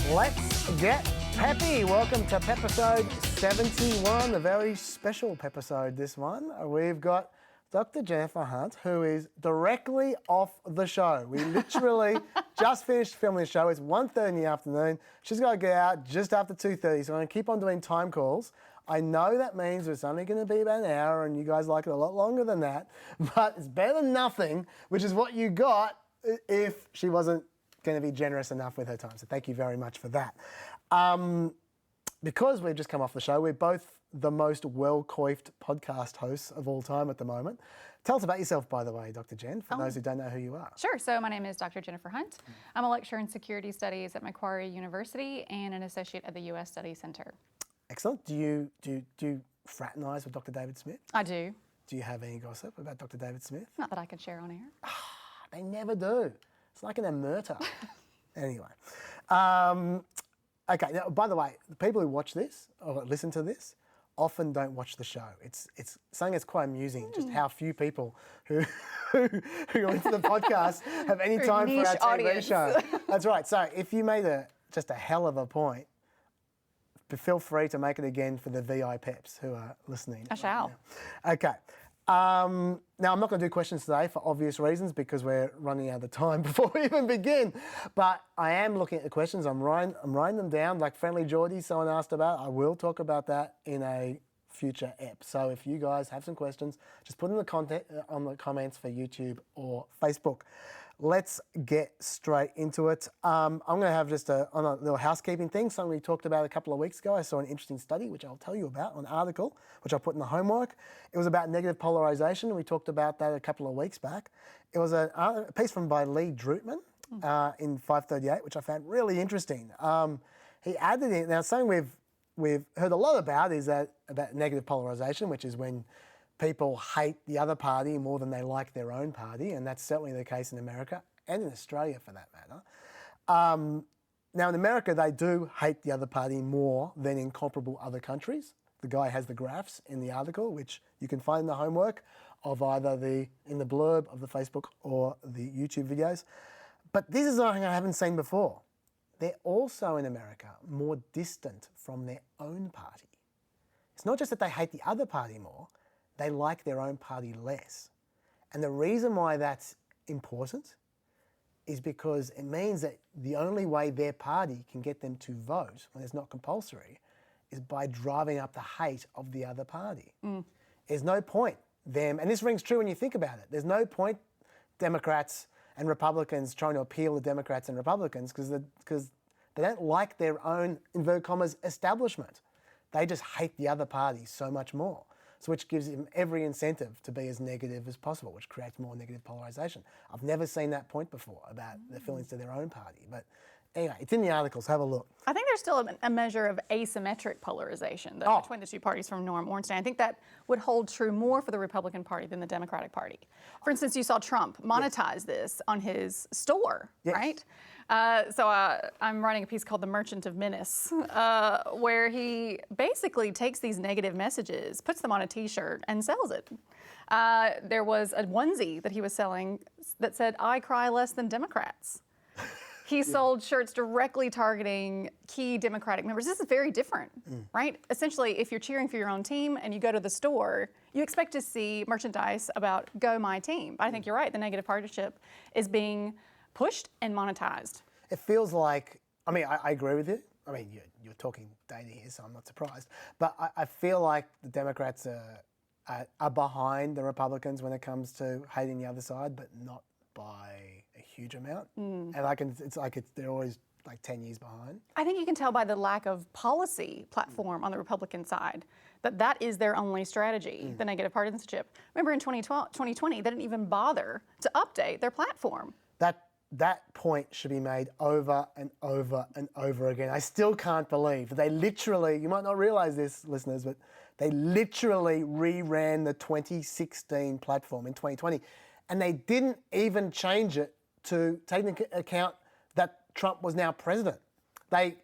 Let's get peppy. Welcome to Pepisode 71, a very special Pepisode, this one. We've got Dr. Jennifer Hunt, who is directly off the show. We literally just finished filming the show. It's 1:30 in the afternoon. She's got to get out just after 2:30, so I'm going to keep on doing time calls. I know that means it's only going to be about an hour, and you guys like it a lot longer than that, but it's better than nothing, which is what you got if she wasn't going to be generous enough with her time. So thank you very much for that. Because we've just come off the show, we're both the most well-coiffed podcast hosts of all time at the moment. Tell us about yourself, by the way, Dr. Jen, for those who don't know who you are. Sure. So my name is Dr. Jennifer Hunt. I'm a lecturer in security studies at Macquarie University and an associate at the U.S. Studies Center. Excellent. Do you fraternise with Dr. David Smith? I do. Do you have any gossip about Dr. David Smith? Not that I can share on air. They never do. It's like an emerita. Anyway. Okay, now, by the way, the people who watch this or listen to this often don't watch the show. It's something that's quite amusing, just how few people who listen to the podcast have any time for our TV audience. show. That's right. So if you made just a hell of a point, feel free to make it again for the VI peps who are listening. I shall. Now. Okay. Now, I'm not going to do questions today for obvious reasons because we're running out of time before we even begin. But I am looking at the questions. I'm writing them down like Friendly Geordie, someone asked about. I will talk about that in a future ep. So if you guys have some questions, just put in on the comments for YouTube or Facebook. Let's get straight into it. I'm going to have just on a little housekeeping thing, something we talked about a couple of weeks ago. I saw an interesting study, which I'll tell you about, an article, which I'll put in the homework. It was about negative polarisation. We talked about that a couple of weeks back. It was a piece by Lee Drutman in 538, which I found really interesting. He added in, now something we've heard a lot about is about negative polarisation, which is when people hate the other party more than they like their own party, and that's certainly the case in America and in Australia for that matter. Now in America, they do hate the other party more than in comparable other countries. The guy has the graphs in the article, which you can find in the homework of either in the blurb of the Facebook or the YouTube videos. But this is something I haven't seen before. They're also in America more distant from their own party. It's not just that they hate the other party more, they like their own party less. And the reason why that's important is because it means that the only way their party can get them to vote when it's not compulsory is by driving up the hate of the other party. There's no point them, and this rings true when you think about it, there's no point Democrats and Republicans trying to appeal to Democrats and Republicans because they don't like their own, inverted commas, establishment. They just hate the other party so much more. So which gives them every incentive to be as negative as possible, which creates more negative polarisation. I've never seen that point before about the feelings to their own party. But anyway, it's in the articles. Have a look. I think there's still a measure of asymmetric polarization between the two parties from Norm Ornstein. I think that would hold true more for the Republican Party than the Democratic Party. For instance, you saw Trump monetize this on his store, right? So I'm writing a piece called The Merchant of Menace, where he basically takes these negative messages, puts them on a t-shirt and sells it. There was a onesie that he was selling that said, "I cry less than Democrats." He sold shirts directly targeting key Democratic members. This is very different, right? Essentially, if you're cheering for your own team and you go to the store, you expect to see merchandise about "Go my team." But I think you're right, the negative partisanship is being pushed and monetized. It feels like, I mean, I agree with you. I mean, you're talking data here, so I'm not surprised. But I feel like the Democrats are behind the Republicans when it comes to hating the other side, but not by a huge amount. And they're always like 10 years behind. I think you can tell by the lack of policy platform on the Republican side that is their only strategy, the negative partisanship. Remember in 2020, they didn't even bother to update their platform. That point should be made over and over and over again. I still can't believe that they literally, you might not realize this, listeners, but they literally reran the 2016 platform in 2020. And they didn't even change it to take into account that Trump was now president. They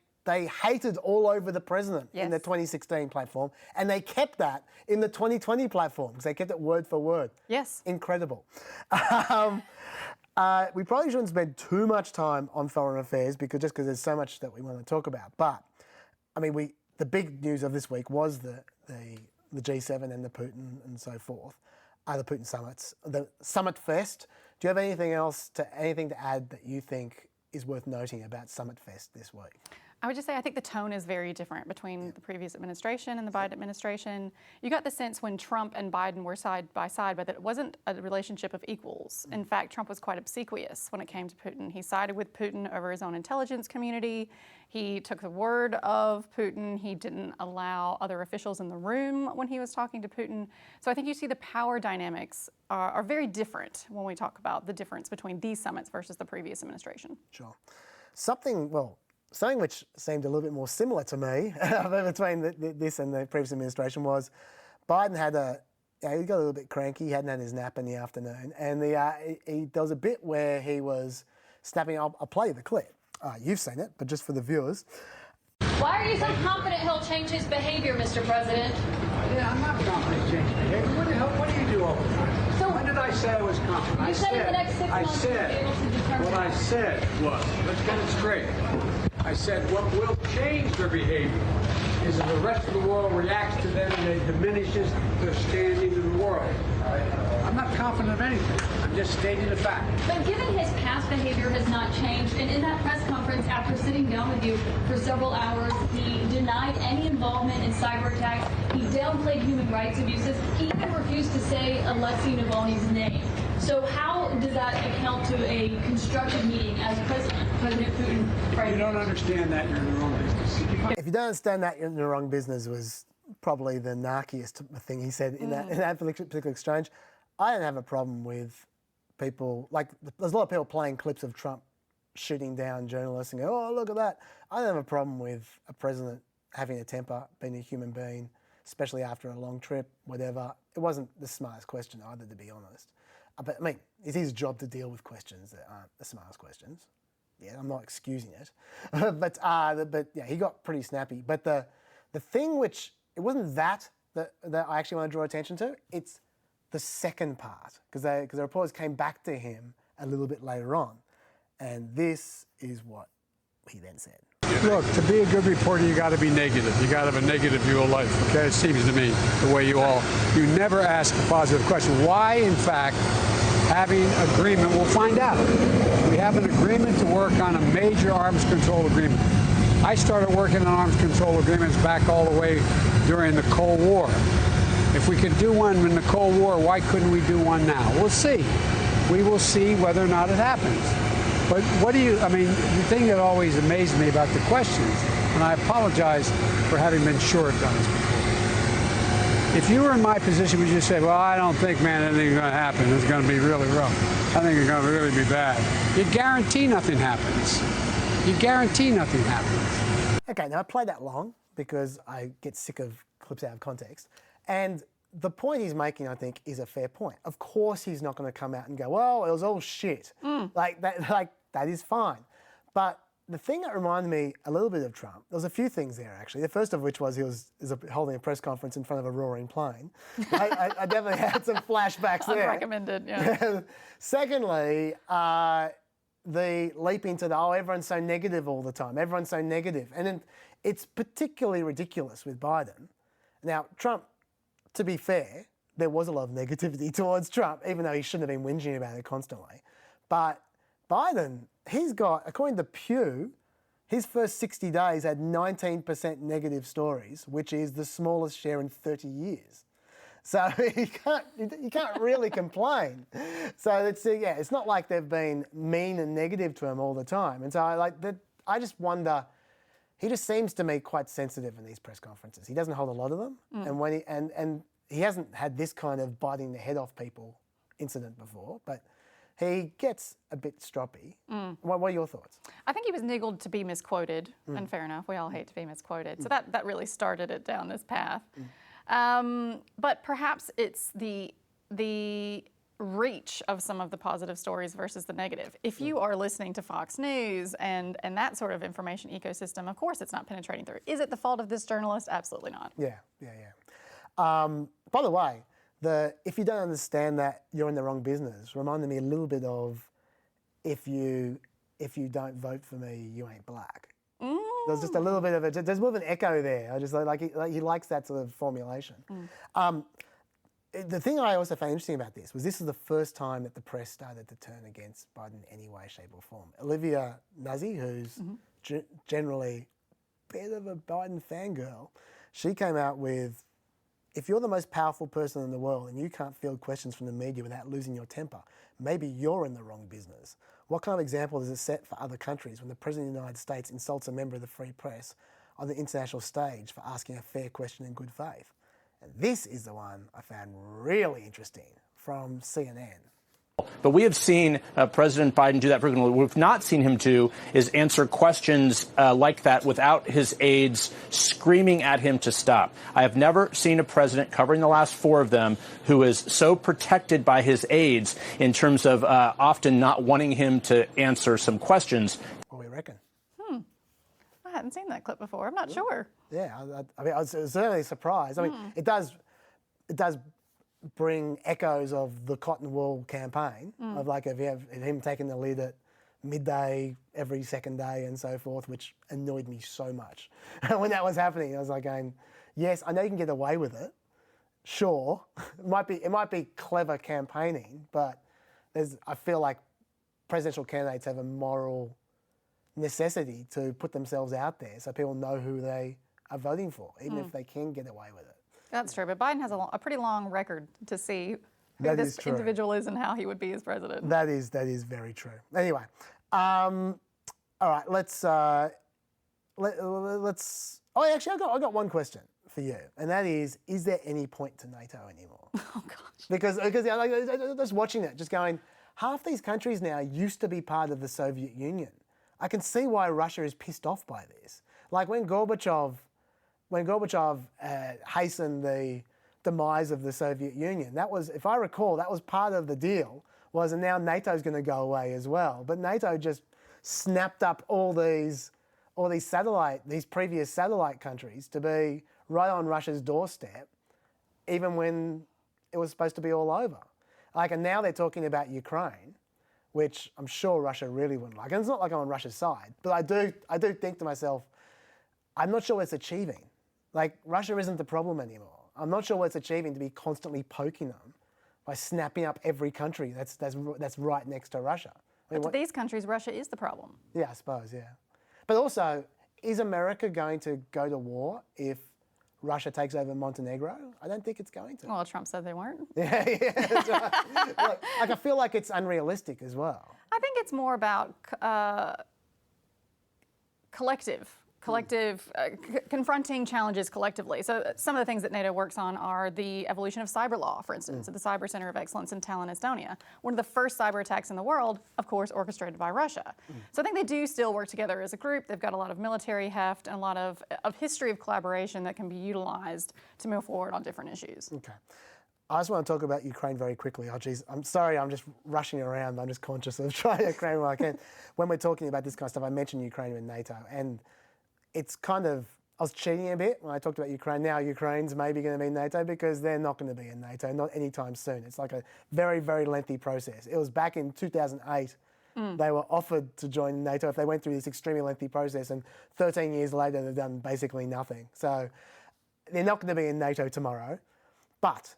hated all over the president in the 2016 platform, and they kept that in the 2020 platform because they kept it word for word. Yes. Incredible. We probably shouldn't spend too much time on foreign affairs because there's so much that we want to talk about. But I mean, the big news of this week was the G7 and the Putin and so forth, the Putin summits, the Summit Fest. Do you have anything to add that you think is worth noting about Summit Fest this week? I would just say I think the tone is very different between the previous administration and the Biden administration. You got the sense when Trump and Biden were side by side, but that it wasn't a relationship of equals. In fact, Trump was quite obsequious when it came to Putin. He sided with Putin over his own intelligence community. He took the word of Putin. He didn't allow other officials in the room when he was talking to Putin. So I think you see the power dynamics are very different when we talk about the difference between these summits versus the previous administration. Sure. Something which seemed a little bit more similar to me between this and the previous administration was Biden he got a little bit cranky. He hadn't had his nap in the afternoon. And there was a bit where he was snapping. I'll play the clip. You've seen it, but just for the viewers. Why are you so confident he'll change his behavior, Mr. President? Yeah, I'm not confident he'll change behavior. What do you do all the time? So when did I say I was confident? You said in the next 6 months you'll be able to determine. What I said was, let's get it straight. I said what will change their behavior is if the rest of the world reacts to them and it diminishes their standing in the world. I'm not confident of anything. I'm just stating a fact. But given his past behavior has not changed, and in that press conference after sitting down with you for several hours, he denied any involvement in cyber attacks. He downplayed human rights abuses. He even refused to say Alexei Navalny's name. So how does that account to a constructive meeting as President Putin? If you don't understand that, you're in the wrong business. If you don't understand that, you're in the wrong business was probably the narkiest thing he said in that particular exchange. I don't have a problem with people, there's a lot of people playing clips of Trump shooting down journalists and go, oh, look at that. I don't have a problem with a president having a temper, being a human being, especially after a long trip, whatever. It wasn't the smartest question either, to be honest. But I mean, it's his job to deal with questions that aren't the smartest questions. Yeah, I'm not excusing it. but yeah, he got pretty snappy. But the thing which, it wasn't that I actually want to draw attention to, it's the second part, because the reporters came back to him a little bit later on. And this is what he then said. Look, to be a good reporter, you got to be negative. You got to have a negative view of life, okay? It seems to me, the way you never ask a positive question. Why, in fact, having agreement, we'll find out. We have an agreement to work on a major arms control agreement. I started working on arms control agreements back all the way during the Cold War. If we could do one in the Cold War, why couldn't we do one now? We'll see. We will see whether or not it happens. But the thing that always amazed me about the questions, and I apologize for having been short on this before. If you were in my position, would you say, well, I don't think, man, anything's going to happen. It's going to be really rough. I think it's going to really be bad. You guarantee nothing happens. You guarantee nothing happens. Okay, now I play that long because I get sick of clips out of context. And the point he's making, I think, is a fair point. Of course he's not going to come out and go, well, it was all shit. That is fine. But the thing that reminded me a little bit of Trump, there was a few things there, actually. The first of which was he was holding a press conference in front of a roaring plane. I definitely had some flashbacks there. Unrecommended, yeah. Secondly, the leap into everyone's so negative all the time. Everyone's so negative. And then it's particularly ridiculous with Biden. Now, Trump, to be fair, there was a lot of negativity towards Trump, even though he shouldn't have been whinging about it constantly. But Biden, he's got, according to Pew, his first 60 days had 19% negative stories, which is the smallest share in 30 years. So you can't really complain. So it's not like they've been mean and negative to him all the time. And so I just wonder. He just seems to me quite sensitive in these press conferences. He doesn't hold a lot of them, and when he hasn't had this kind of biting the head off people incident before, but he gets a bit stroppy. What are your thoughts? I think he was niggled to be misquoted, and fair enough, we all hate to be misquoted. So that really started it down this path. But perhaps it's the reach of some of the positive stories versus the negative. If you are listening to Fox News and that sort of information ecosystem, of course it's not penetrating through. Is it the fault of this journalist? Absolutely not. Yeah. By the way, if you don't understand that you're in the wrong business, reminded me a little bit of if you don't vote for me, you ain't black. There's just a little bit of there's more of an echo there. I just like he likes that sort of formulation. The thing I also found interesting about this was the first time that the press started to turn against Biden in any way, shape or form. Olivia Nuzzi, who's generally a bit of a Biden fangirl, she came out with, if you're the most powerful person in the world and you can't field questions from the media without losing your temper, maybe you're in the wrong business. What kind of example does it set for other countries when the President of the United States insults a member of the free press on the international stage for asking a fair question in good faith? And this is the one I found really interesting from CNN. But we have seen President Biden do that frequently. What we've not seen him do is answer questions like that without his aides screaming at him to stop. I have never seen a president, covering the last 4 of them, who is so protected by his aides in terms of often not wanting him to answer some questions. What do we reckon? I hadn't seen that clip before. I'm not sure. Yeah, I mean, I was certainly surprised. I mean, it does bring echoes of the Cotton Wool campaign, of like of him taking the lead at midday every second day and so forth, which annoyed me so much. When that was happening, I was like going, yes, I know you can get away with it. Sure, it might be clever campaigning, but I feel like presidential candidates have a moral necessity to put themselves out there so people know who they are voting for, even if they can get away with it. That's true, but Biden has a pretty long record to see who this individual is and how he would be as president. That is very true. Anyway, all right, let's. Oh, actually, I got one question for you, and that is there any point to NATO anymore? Oh gosh. Because yeah, like, just watching it, just going, half these countries now used to be part of the Soviet Union. I can see why Russia is pissed off by this. Like when Gorbachev hastened the demise of the Soviet Union, that was, if I recall, that was part of the deal, and now NATO's going to go away as well. But NATO just snapped up all these previous satellite countries to be right on Russia's doorstep, even when it was supposed to be all over. And now they're talking about Ukraine, which I'm sure Russia really wouldn't like. And it's not like I'm on Russia's side, but I do think to myself, I'm not sure what it's achieving. Like, Russia isn't the problem anymore. I'm not sure what it's achieving to be constantly poking them by snapping up every country that's right next to Russia. I mean, But to these countries, Russia is the problem. Yeah, I suppose, yeah. But also, is America going to go to war if Russia takes over Montenegro? I don't think it's going to. Well, Trump said they weren't. Yeah, that's right. Like, I feel like it's unrealistic as well. I think it's more about confronting challenges collectively. So some of the things that NATO works on are the evolution of cyber law, for instance, at the Cyber Center of Excellence in Tallinn, Estonia. One of the first cyber attacks in the world, of course, orchestrated by Russia. So I think they do still work together as a group. They've got a lot of military heft and a lot of history of collaboration that can be utilized to move forward on different issues. Okay. I just want to talk about Ukraine very quickly. Oh, geez, I'm sorry, I'm just rushing around. I'm just conscious of trying to cram what I can. When we're talking about this kind of stuff, I mentioned Ukraine and NATO, and it's kind of, I was cheating a bit when I talked about Ukraine. Now Ukraine's maybe going to be in NATO because they're not going to be in NATO, not anytime soon. It's like a very, very lengthy process. It was back in 2008, they were offered to join NATO if they went through this extremely lengthy process, and 13 years later they've done basically nothing. So they're not going to be in NATO tomorrow. But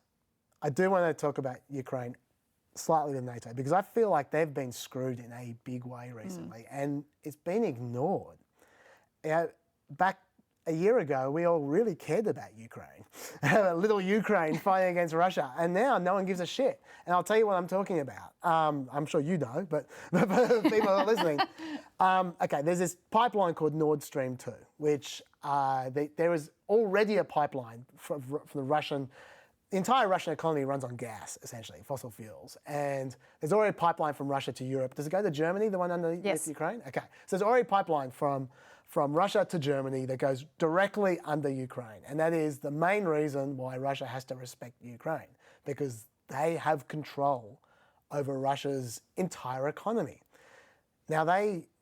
I do want to talk about Ukraine slightly with NATO because I feel like they've been screwed in a big way recently, and it's been ignored. Back a year ago, we all really cared about Ukraine, little Ukraine fighting against Russia, and now no one gives a shit. And I'll tell you what I'm talking about. I'm sure you know, but people are listening. Okay, there's this pipeline called Nord Stream 2, which there is already a pipeline from the Russian. The entire Russian economy runs on gas, essentially, fossil fuels. And there's already a pipeline from Russia to Europe. Does it go to Germany, the one underneath Ukraine? Okay, so there's already a pipeline from Russia to Germany that goes directly under Ukraine. And that is the main reason why Russia has to respect Ukraine, because they have control over Russia's entire economy. Now,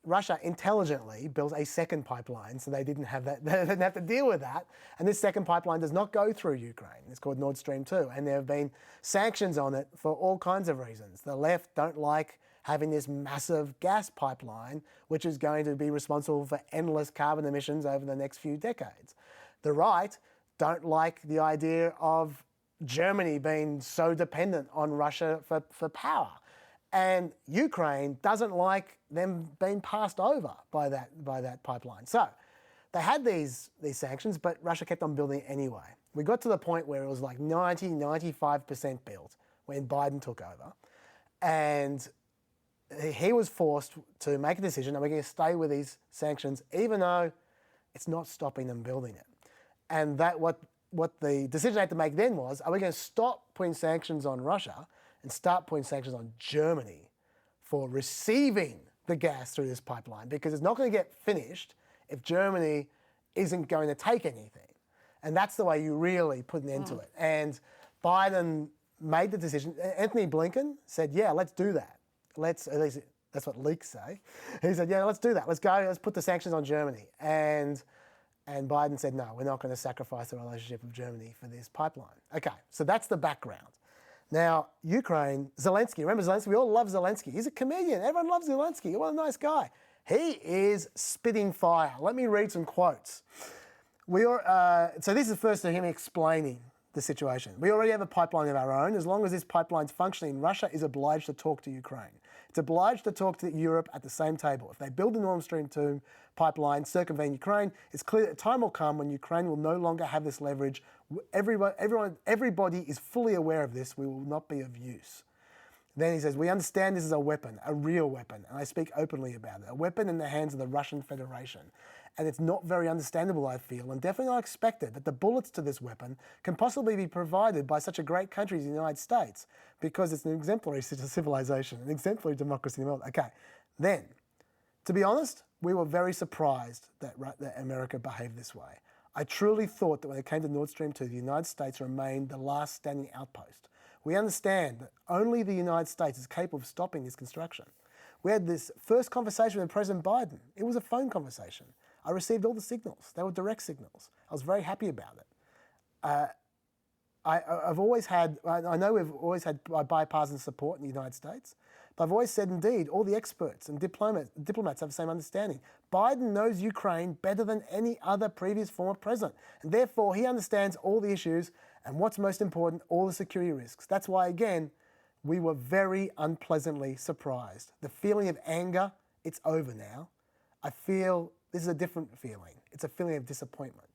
Russia intelligently built a second pipeline, so they didn't have to deal with that. And this second pipeline does not go through Ukraine. It's called Nord Stream 2, and there have been sanctions on it for all kinds of reasons. The left don't like having this massive gas pipeline, which is going to be responsible for endless carbon emissions over the next few decades. The right don't like the idea of Germany being so dependent on Russia for power. And Ukraine doesn't like them being passed over by that pipeline. So they had these sanctions, but Russia kept on building it anyway. We got to the point where it was like 95% built when Biden took over. And he was forced to make a decision, and we're going to stay with these sanctions, even though it's not stopping them building it. And that what the decision they had to make then was, are we going to stop putting sanctions on Russia and start putting sanctions on Germany for receiving the gas through this pipeline? Because it's not going to get finished if Germany isn't going to take anything. And that's the way you really put an end to it. And Biden made the decision. Anthony Blinken said, yeah, let's do that. At least that's what leaks say. He said, yeah, let's do that. Let's go, let's put the sanctions on Germany. And Biden said, no, we're not going to sacrifice the relationship of Germany for this pipeline. Okay, so that's the background. Now, Ukraine, Zelensky, remember Zelensky? We all love Zelensky. He's a comedian. Everyone loves Zelensky. What a nice guy. He is spitting fire. Let me read some quotes. So this is first to him explaining the situation. We already have a pipeline of our own. As long as this pipeline's functioning, Russia is obliged to talk to Ukraine. It's obliged to talk to Europe at the same table. If they build the Nord Stream 2 pipeline, circumvent Ukraine, it's clear that a time will come when Ukraine will no longer have this leverage. Everybody is fully aware of this. We will not be of use. Then he says, we understand this is a weapon, a real weapon, and I speak openly about it, a weapon in the hands of the Russian Federation. And it's not very understandable, I feel, and definitely not expected, that the bullets to this weapon can possibly be provided by such a great country as the United States, because it's an exemplary civilization, an exemplary democracy in the world. Okay, then, to be honest, we were very surprised that America behaved this way. I truly thought that when it came to Nord Stream 2, the United States remained the last standing outpost. We understand that only the United States is capable of stopping this construction. We had this first conversation with President Biden. It was a phone conversation. I received all the signals. They were direct signals. I was very happy about it. I've always had, I know we've always had bipartisan support in the United States, but I've always said, indeed, all the experts and diplomats have the same understanding. Biden knows Ukraine better than any other previous former president, and therefore he understands all the issues and what's most important, all the security risks. That's why, again, we were very unpleasantly surprised. The feeling of anger, it's over now. I feel this is a different feeling. It's a feeling of disappointment.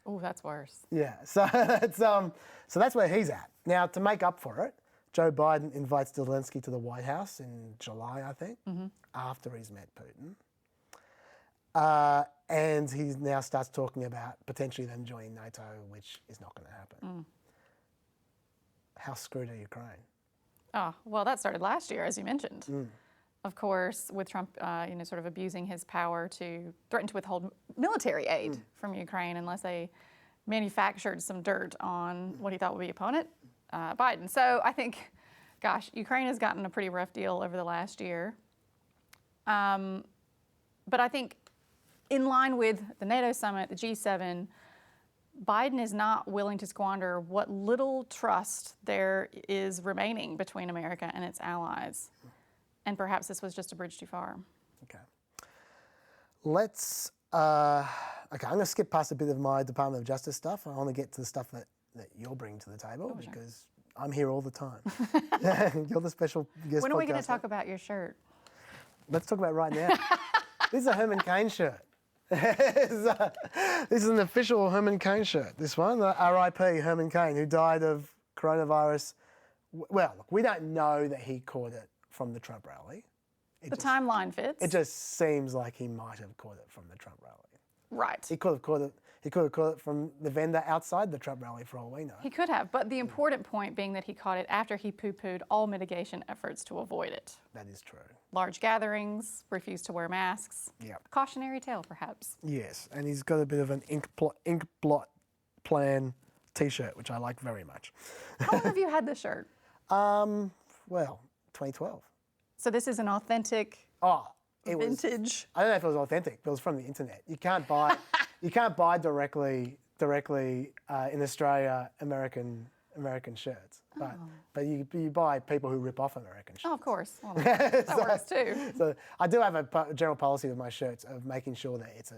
Oh, that's worse. Yeah, so that's where he's at. Now, to make up for it, Joe Biden invites Zelensky to the White House in July, I think, after he's met Putin. And he now starts talking about potentially them joining NATO, which is not going to happen. How screwed are Ukraine? Oh, well, that started last year, as you mentioned. Of course, with Trump, sort of abusing his power to threaten to withhold military aid from Ukraine unless they manufactured some dirt on what he thought would be opponent, Biden. So I think, gosh, Ukraine has gotten a pretty rough deal over the last year. But I think in line with the NATO summit, the G7, Biden is not willing to squander what little trust there is remaining between America and its allies. And perhaps this was just a bridge too far. Okay. Let's, I'm going to skip past a bit of my Department of Justice stuff. I want to get to the stuff that you're bringing to the table because I'm here all the time. You're the special guest. When are we going to talk about your shirt? Let's talk about it right now. This is a Herman Cain shirt. This is an official Herman Cain shirt, this one, R.I.P. Herman Cain, who died of coronavirus. Well, look, we don't know that he caught it from the Trump rally. The timeline fits. It just seems like he might have caught it from the Trump rally. Right. He could have caught it from the vendor outside the Trump rally, for all we know. He could have, but the important point being that he caught it after he poo-pooed all mitigation efforts to avoid it. That is true. Large gatherings, refused to wear masks. Yep. Cautionary tale, perhaps. Yes, and he's got a bit of an ink blot plan T-shirt, which I like very much. How long have you had this shirt? Well, 2012. So this is an authentic vintage. I don't know if it was authentic, but it was from the internet. You can't buy directly in Australia American American shirts, but you buy people who rip off American shirts. Oh, of course. Well, that works too. So I do have a general policy with my shirts of making sure that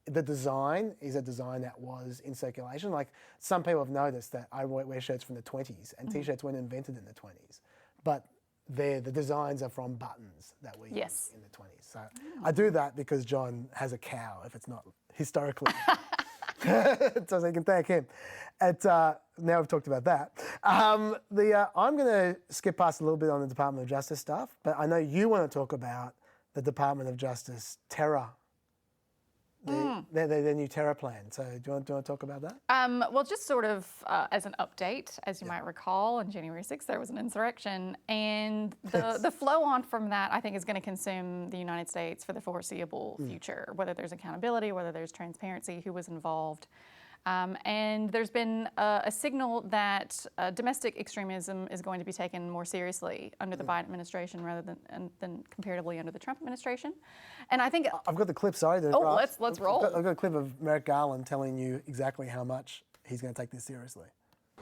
the design is a design that was in circulation. Like some people have noticed that I wear shirts from the 20s and T-shirts weren't invented in the 20s, but the designs are from buttons that we used in the 20s. So I do that because John has a cow if it's not historically. So you can thank him. Now we've talked about that. I'm going to skip past a little bit on the Department of Justice stuff, but I know you want to talk about the Department of Justice terror, their new terror plan. So do you want to talk about that? Well, just sort of as an update, as you might recall, on January 6th, there was an insurrection. And the flow on from that, I think, is going to consume the United States for the foreseeable future, whether there's accountability, whether there's transparency, who was involved. And there's been a signal that domestic extremism is going to be taken more seriously under the Biden administration rather than comparatively under the Trump administration. And I think I've got the clip. Sorry. Let's roll. I've got a clip of Merrick Garland telling you exactly how much he's going to take this seriously.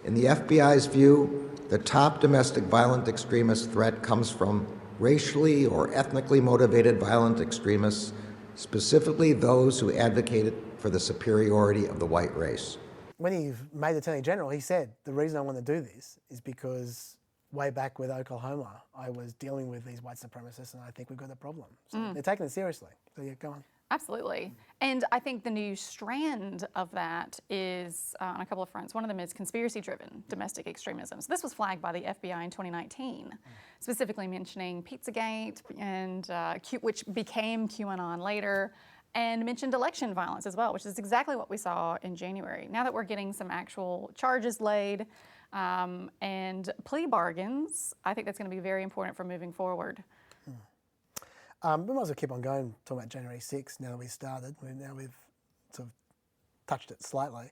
In the FBI's view, the top domestic violent extremist threat comes from racially or ethnically motivated violent extremists, specifically those who advocated for the superiority of the white race. When he made Attorney General, he said, the reason I want to do this is because way back with Oklahoma, I was dealing with these white supremacists and I think we've got a problem. So they're taking it seriously. So yeah, go on. Absolutely. And I think the new strand of that is on a couple of fronts. One of them is conspiracy-driven domestic extremism. So this was flagged by the FBI in 2019, specifically mentioning Pizzagate, and which became QAnon later, and mentioned election violence as well, which is exactly what we saw in January. Now that we're getting some actual charges laid and plea bargains, I think that's going to be very important for moving forward. We might as well keep on going, talking about January 6th, now that we've started. Now we've sort of touched it slightly.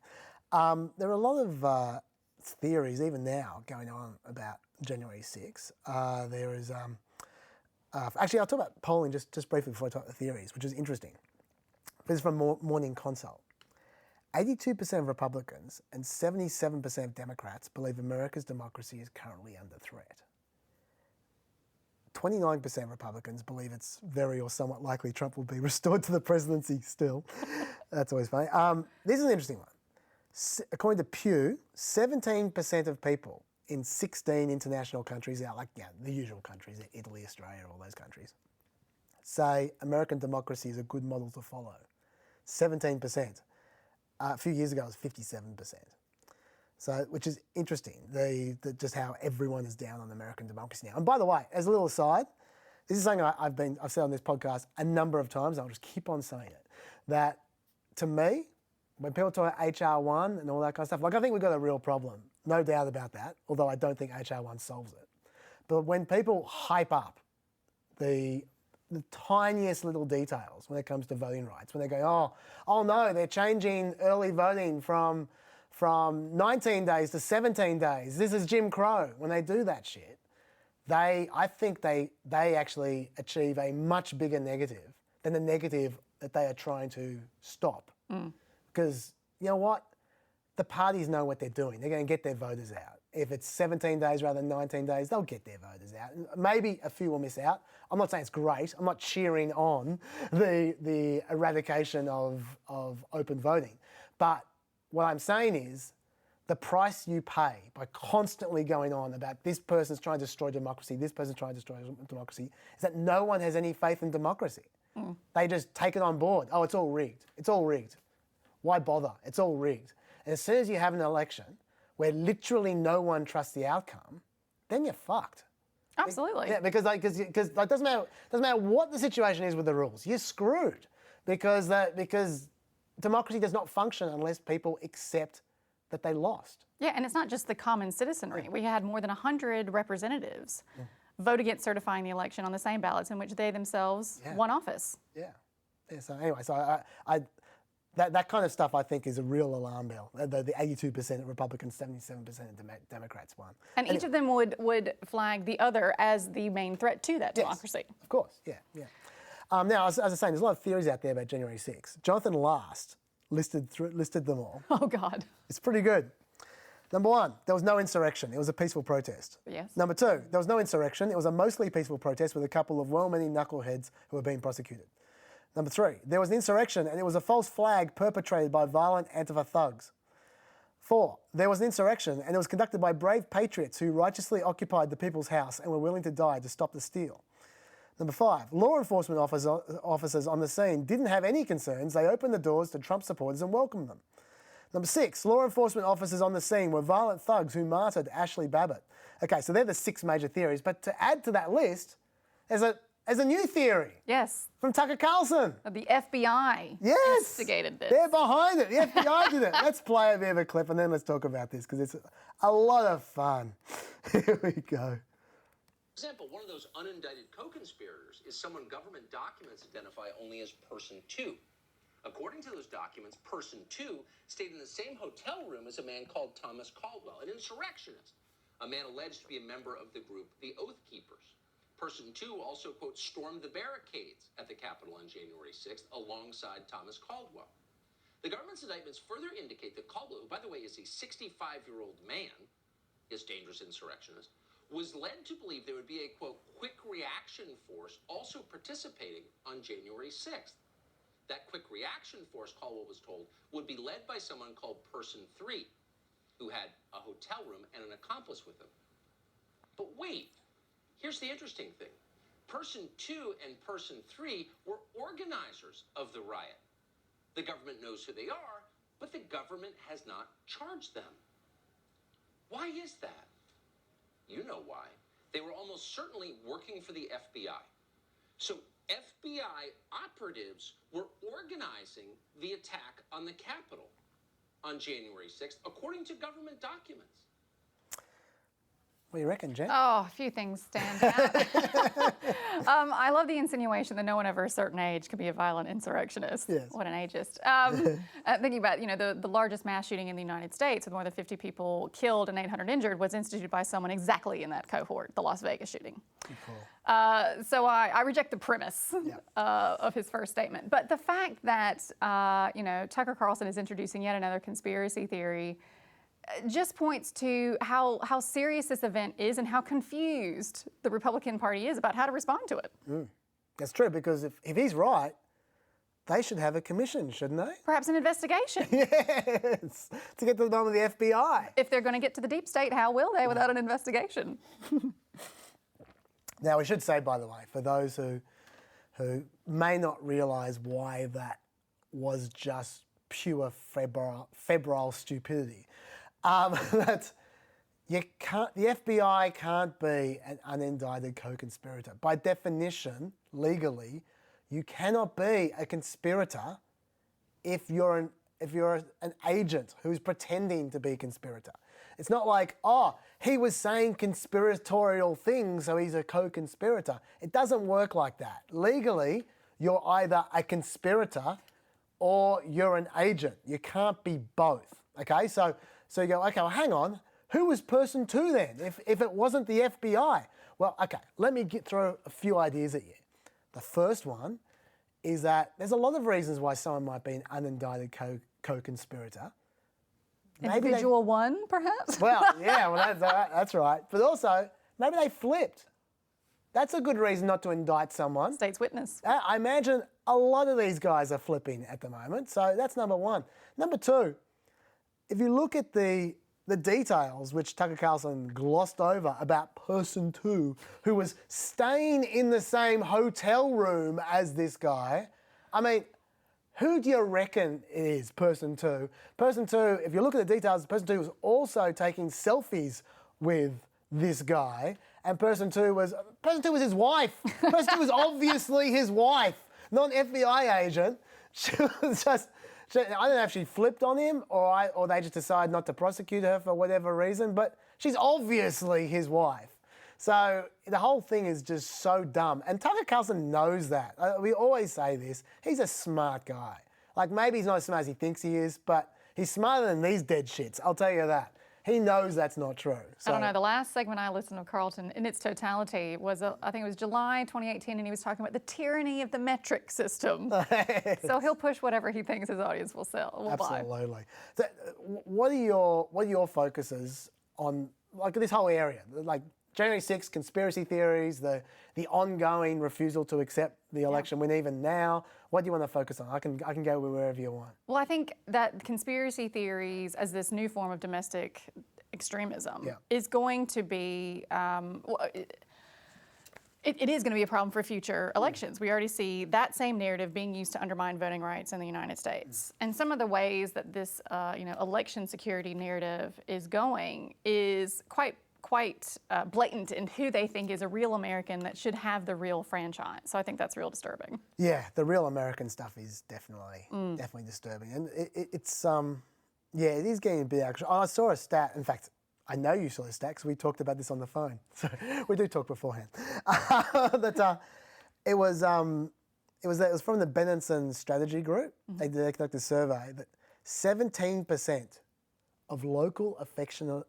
There are a lot of theories, even now, going on about January 6th. There is, actually, I'll talk about polling just briefly before I talk about the theories, which is interesting. This is from Morning Consult. 82% of Republicans and 77% of Democrats believe America's democracy is currently under threat. 29% of Republicans believe it's very or somewhat likely Trump will be restored to the presidency still. That's always funny. This is an interesting one. According to Pew, 17% of people in 16 international countries, like the usual countries, Italy, Australia, all those countries, say American democracy is a good model to follow. 17%. A few years ago, it was 57%. So, which is interesting, just how everyone is down on American democracy now. And by the way, as a little aside, this is something I've said on this podcast a number of times, I'll just keep on saying it, that to me, when people talk about HR1 and all that kind of stuff, I think we've got a real problem, no doubt about that, although I don't think HR1 solves it. But when people hype up the tiniest little details when it comes to voting rights, when they go, oh no, they're changing early voting from 19 days to 17 days. This is Jim Crow. When they do that shit, I think they actually achieve a much bigger negative than the negative that they are trying to stop. Because you know what? The parties know what they're doing. They're going to get their voters out. If it's 17 days rather than 19 days, they'll get their voters out. Maybe a few will miss out. I'm not saying it's great. I'm not cheering on the eradication of open voting. But what I'm saying is the price you pay by constantly going on about this person's trying to destroy democracy, this person's trying to destroy democracy, is that no one has any faith in democracy. They just take it on board. Oh, it's all rigged. It's all rigged. Why bother? It's all rigged. And as soon as you have an election where literally no one trusts the outcome, then you're fucked. Absolutely. Yeah, because it doesn't matter what the situation is with the rules. You're screwed because democracy does not function unless people accept that they lost. Yeah, and it's not just the common citizenry. We had more than 100 representatives vote against certifying the election on the same ballots in which they themselves won office. Yeah. So anyway, that kind of stuff I think is a real alarm bell. The 82% of Republicans, 77% of Democrats won. And each of them would flag the other as the main threat to that democracy. Of course, yeah. Now, as I was saying, there's a lot of theories out there about January 6th. Jonathan Last listed them all. Oh, God. It's pretty good. Number one, there was no insurrection. It was a peaceful protest. Yes. Number two, there was no insurrection. It was a mostly peaceful protest with a couple of well-meaning knuckleheads who were being prosecuted. Number three, there was an insurrection and it was a false flag perpetrated by violent Antifa thugs. 4, there was an insurrection and it was conducted by brave patriots who righteously occupied the people's house and were willing to die to stop the steal. Number 5, law enforcement officers on the scene didn't have any concerns. They opened the doors to Trump supporters and welcomed them. Number 6, law enforcement officers on the scene were violent thugs who martyred Ashley Babbitt. Okay, so they're the 6 major theories, but to add to that list, there's a new theory. Yes. From Tucker Carlson. The FBI Yes. instigated this. They're behind it. The FBI did it. Let's play a bit of a clip and then let's talk about this because it's a lot of fun. Here we go. For example, one of those unindicted co-conspirators is someone government documents identify only as Person 2. According to those documents, Person 2 stayed in the same hotel room as a man called Thomas Caldwell, an insurrectionist, a man alleged to be a member of the group the Oath Keepers. Person 2 also, quote, stormed the barricades at the Capitol on January 6th alongside Thomas Caldwell. The government's indictments further indicate that Caldwell, who, by the way, is a 65-year-old man, is dangerous insurrectionist, was led to believe there would be a, quote, quick reaction force also participating on January 6th. That quick reaction force, Caldwell was told, would be led by someone called Person 3, who had a hotel room and an accomplice with him. But wait, here's the interesting thing. Person 2 and Person 3 were organizers of the riot. The government knows who they are, but the government has not charged them. Why is that? You know why. They were almost certainly working for the FBI. So FBI operatives were organizing the attack on the Capitol on January 6th, according to government documents. What do you reckon, Jen? Oh, a few things stand out. I love the insinuation that no one over a certain age can be a violent insurrectionist. Yes. What an ageist. Thinking about, the largest mass shooting in the United States with more than 50 people killed and 800 injured was instituted by someone exactly in that cohort, the Las Vegas shooting. Cool. So I reject the premise of his first statement. But the fact that, Tucker Carlson is introducing yet another conspiracy theory just points to how serious this event is and how confused the Republican Party is about how to respond to it. That's true, because if he's right, they should have a commission, shouldn't they? Perhaps an investigation. Yes, to get to the bottom of the FBI. If they're going to get to the deep state, how will they without an investigation? Now, we should say, by the way, for those who may not realise why that was just pure febrile stupidity, that the FBI can't be an unindicted co-conspirator. By definition, legally, you cannot be a conspirator if you're an agent who's pretending to be a conspirator. It's not like, he was saying conspiratorial things, so he's a co-conspirator. It doesn't work like that. Legally, you're either a conspirator or you're an agent. You can't be both, okay? So you go, okay, well, hang on. Who was Person 2 then, if it wasn't the FBI? Well, okay, let me throw a few ideas at you. The first one is that there's a lot of reasons why someone might be an unindicted co-conspirator. Individual one, perhaps? Well, yeah, that's right. But also, maybe they flipped. That's a good reason not to indict someone. State's witness. I imagine a lot of these guys are flipping at the moment. So that's number one. Number two, if you look at the details which Tucker Carlson glossed over about Person 2, who was staying in the same hotel room as this guy, I mean, who do you reckon it is, Person 2? Person 2, if you look at the details, Person 2 was also taking selfies with this guy, and Person 2 was his wife. Person 2 was obviously his wife, not an FBI agent. She was just, I don't know if she flipped on him or they just decided not to prosecute her for whatever reason, but she's obviously his wife. So the whole thing is just so dumb. And Tucker Carlson knows that. We always say this. He's a smart guy. Like, maybe he's not as smart as he thinks he is, but he's smarter than these dead shits, I'll tell you that. He knows that's not true. So, I don't know. The last segment I listened to Carlton in its totality was, I think it was July 2018, and he was talking about the tyranny of the metric system. So he'll push whatever he thinks his audience will buy. Absolutely. So, what are your focuses on, like, this whole area? Like January 6th, conspiracy theories, the ongoing refusal to accept the election win even now. What do you want to focus on? I can go wherever you want. Well, I think that conspiracy theories as this new form of domestic extremism is going to be, it is going to be a problem for future elections. We already see that same narrative being used to undermine voting rights in the United States. And some of the ways that this, election security narrative is going is quite blatant in who they think is a real American that should have the real franchise. So I think that's real disturbing. Yeah, the real American stuff is definitely disturbing, and it is getting a bit actual. I saw a stat. In fact, I know you saw a stat because we talked about this on the phone. So we do talk beforehand. It was from the Benenson Strategy Group. They conducted a survey that 17% of local election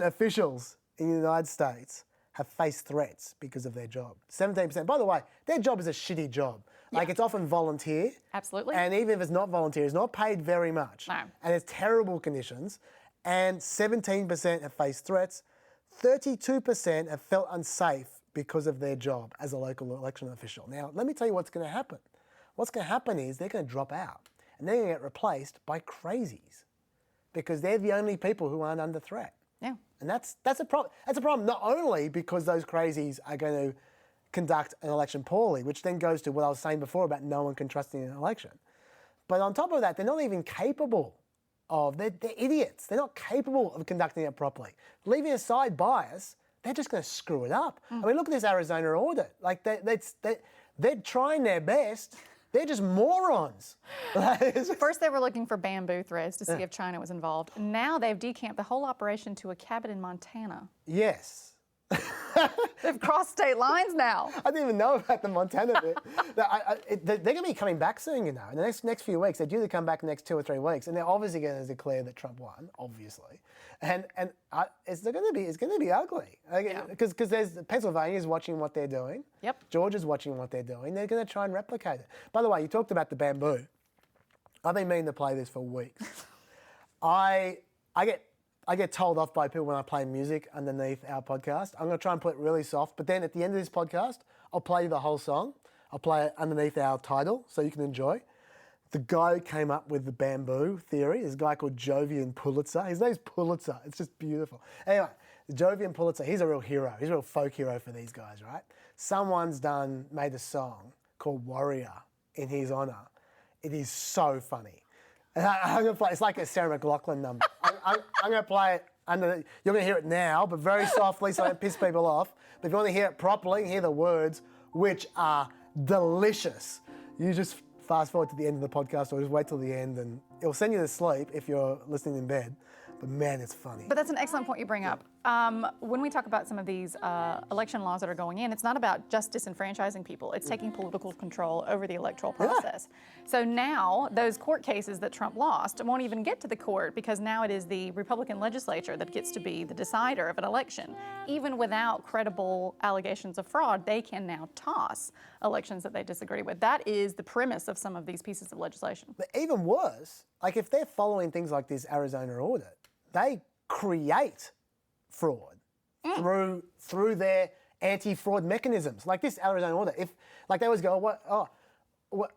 officials in the United States have faced threats because of their job. 17%. By the way, their job is a shitty job. Like, it's often volunteer. Absolutely. And even if it's not volunteer, it's not paid very much. No. And it's terrible conditions. And 17% have faced threats. 32% have felt unsafe because of their job as a local election official. Now, let me tell you what's going to happen. What's going to happen is they're going to drop out. And they're going to get replaced by crazies because they're the only people who aren't under threat. Yeah. And that's a problem. That's a problem not only because those crazies are going to conduct an election poorly, which then goes to what I was saying before about no one can trust in an election. But on top of that, they're not even capable of, they're idiots. They're not capable of conducting it properly. Leaving aside bias, they're just going to screw it up. I mean, look at this Arizona audit. Like, they're trying their best. They're just morons. First, they were looking for bamboo threads to see if China was involved. Now they've decamped the whole operation to a cabin in Montana. Yes. They've crossed state lines now. I didn't even know about the Montana bit. They're going to be coming back soon, in the next few weeks. They're due to come back in the next 2 or 3 weeks, and they're obviously going to declare that Trump won, obviously. And it's going to be ugly because there's Pennsylvania's watching what they're doing. Yep. Georgia's watching what they're doing. They're going to try and replicate it. By the way, you talked about the bamboo. I've been meaning to play this for weeks. I get told off by people when I play music underneath our podcast. I'm going to try and put it really soft, but then at the end of this podcast, I'll play you the whole song. I'll play it underneath our title so you can enjoy. The guy who came up with the bamboo theory is a guy called Jovian Pulitzer. His name's Pulitzer. It's just beautiful. Anyway, Jovian Pulitzer, he's a real hero. He's a real folk hero for these guys, right? Someone's made a song called Warrior in his honor. It is so funny. And I'm going to play, it's like a Sarah McLachlan number. I'm going to play it you're going to hear it now, but very softly so I don't piss people off. But if you want to hear it properly, hear the words, which are delicious. You just fast forward to the end of the podcast or just wait till the end and it'll send you to sleep if you're listening in bed. But man, it's funny. But that's an excellent point you bring up. When we talk about some of these election laws that are going in, it's not about just disenfranchising people. It's taking political control over the electoral process. Yeah. So now those court cases that Trump lost won't even get to the court because now it is the Republican legislature that gets to be the decider of an election. Even without credible allegations of fraud, they can now toss elections that they disagree with. That is the premise of some of these pieces of legislation. But even worse, like if they're following things like this Arizona audit, they create fraud through their anti-fraud mechanisms. Like this Arizona audit, if like they always go,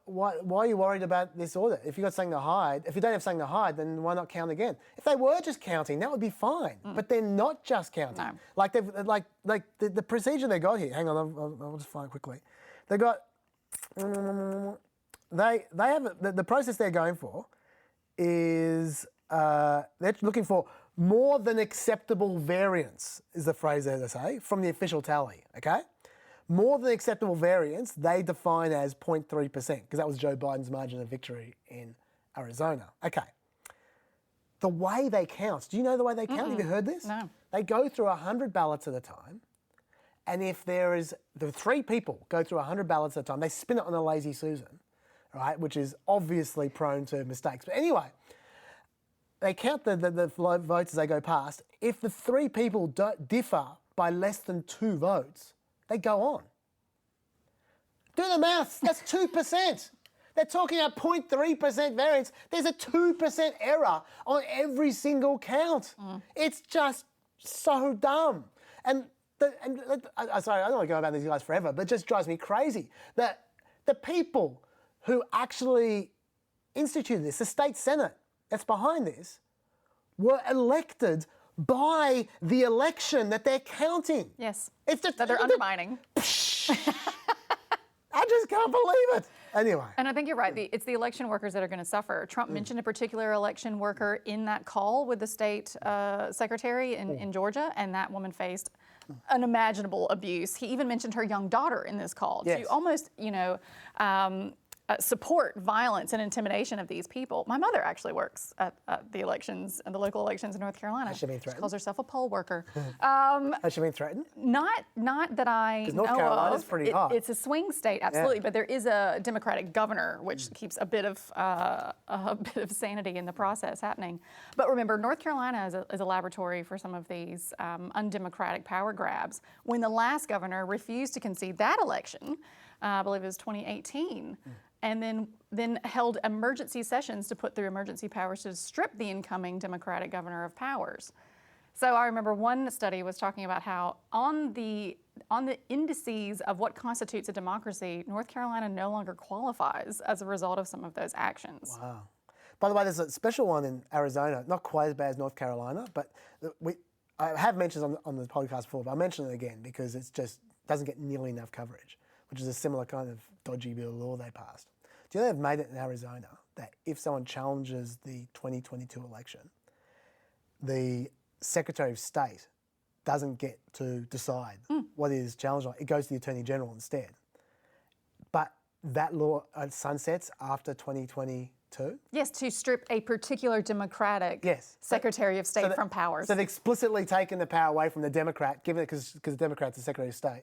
why are you worried about this audit? If you got something to hide, if you don't have something to hide, then why not count again? If they were just counting, that would be fine. But they're not just counting. No. Like they've the procedure they got here. Hang on, I'll just find it quickly. They got they have the process they're going for is. They're looking for more than acceptable variance, is the phrase they say, from the official tally, okay? More than acceptable variance, they define as 0.3%, because that was Joe Biden's margin of victory in Arizona. Okay. The way they count, do you know the way they count? Have you heard this? No. They go through 100 ballots at a time, and if the 3 people go through 100 ballots at a time, they spin it on a lazy Susan, right, which is obviously prone to mistakes. But anyway, they count the votes as they go past. If the three people differ by less than 2 votes, they go on. Do the maths, that's 2%. They're talking about 0.3% variance. There's a 2% error on every single count. It's just so dumb. Sorry, I don't want to go about these guys forever, but it just drives me crazy that the people who actually instituted this, the state senate that's behind this, were elected by the election that they're counting. Yes. It's just that they're undermining. I just can't believe it. Anyway. And I think you're right. It's the election workers that are going to suffer. Trump mentioned a particular election worker in that call with the state secretary in Georgia, and that woman faced unimaginable abuse. He even mentioned her young daughter in this call to almost, support violence and intimidation of these people. My mother actually works at the elections and the local elections in North Carolina. Has she been threatened? She calls herself a poll worker. Has she been threatened? Not that I know of. North Carolina's pretty hot. It's a swing state, absolutely, but there is a Democratic governor, which keeps a bit of sanity in the process happening. But remember, North Carolina is a laboratory for some of these undemocratic power grabs. When the last governor refused to concede that election, I believe it was 2018. And then held emergency sessions to put through emergency powers to strip the incoming Democratic governor of powers. So I remember one study was talking about how on the indices of what constitutes a democracy, North Carolina no longer qualifies as a result of some of those actions. Wow. By the way, there's a special one in Arizona, not quite as bad as North Carolina, but I have mentioned on the podcast before, but I'll mention it again because it just doesn't get nearly enough coverage, which is a similar kind of dodgy bill of law they passed. Do you know they've made it in Arizona that if someone challenges the 2022 election, the Secretary of State doesn't get to decide what is challenged on? It goes to the Attorney General instead. But that law sunsets after 2022? Yes, to strip a particular Democratic Secretary of State from powers. So they've explicitly taken the power away from the Democrat, given it because the Democrat's the Secretary of State,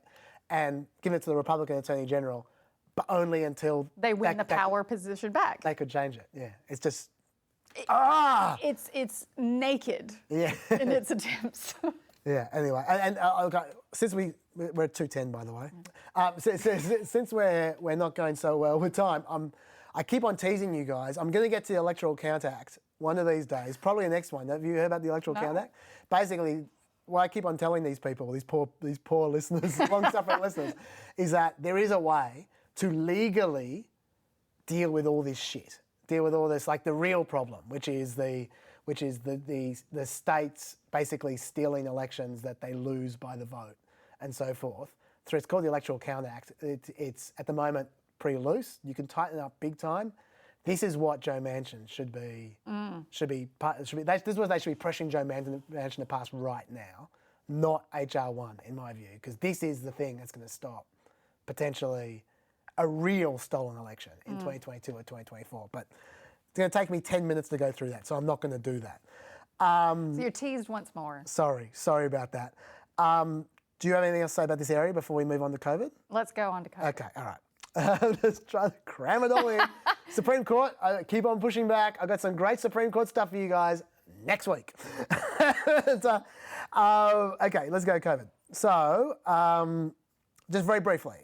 and given it to the Republican Attorney General, but only until they win the power position back. They could change it. Yeah, it's just it's naked in its attempts. Yeah. Anyway, and since we're at 2:10, by the way, since we're not going so well with time, I keep on teasing you guys. I'm going to get to the Electoral Count Act one of these days, probably the next one. Have you heard about the Electoral Count Act? Basically, what I keep on telling these people, these poor listeners, long-suffering listeners, is that there is a way to legally deal with all this shit, deal with all this, like the real problem, which is the states basically stealing elections that they lose by the vote and so forth. So it's called the Electoral Count Act. It's at the moment pretty loose. You can tighten it up big time. This is what Joe Manchin should be. This is what they should be pressuring Joe Manchin to pass right now, not HR1 in my view, because this is the thing that's going to stop potentially a real stolen election in 2022 or 2024. But it's going to take me 10 minutes to go through that, so I'm not going to do that. So you're teased once more. Sorry about that. Do you have anything else to say about this area before we move on to COVID? Let's go on to COVID. Okay, all right. Let's try to cram it all in. Supreme Court, I keep on pushing back. I've got some great Supreme Court stuff for you guys next week. Okay, let's go COVID. So, just very briefly,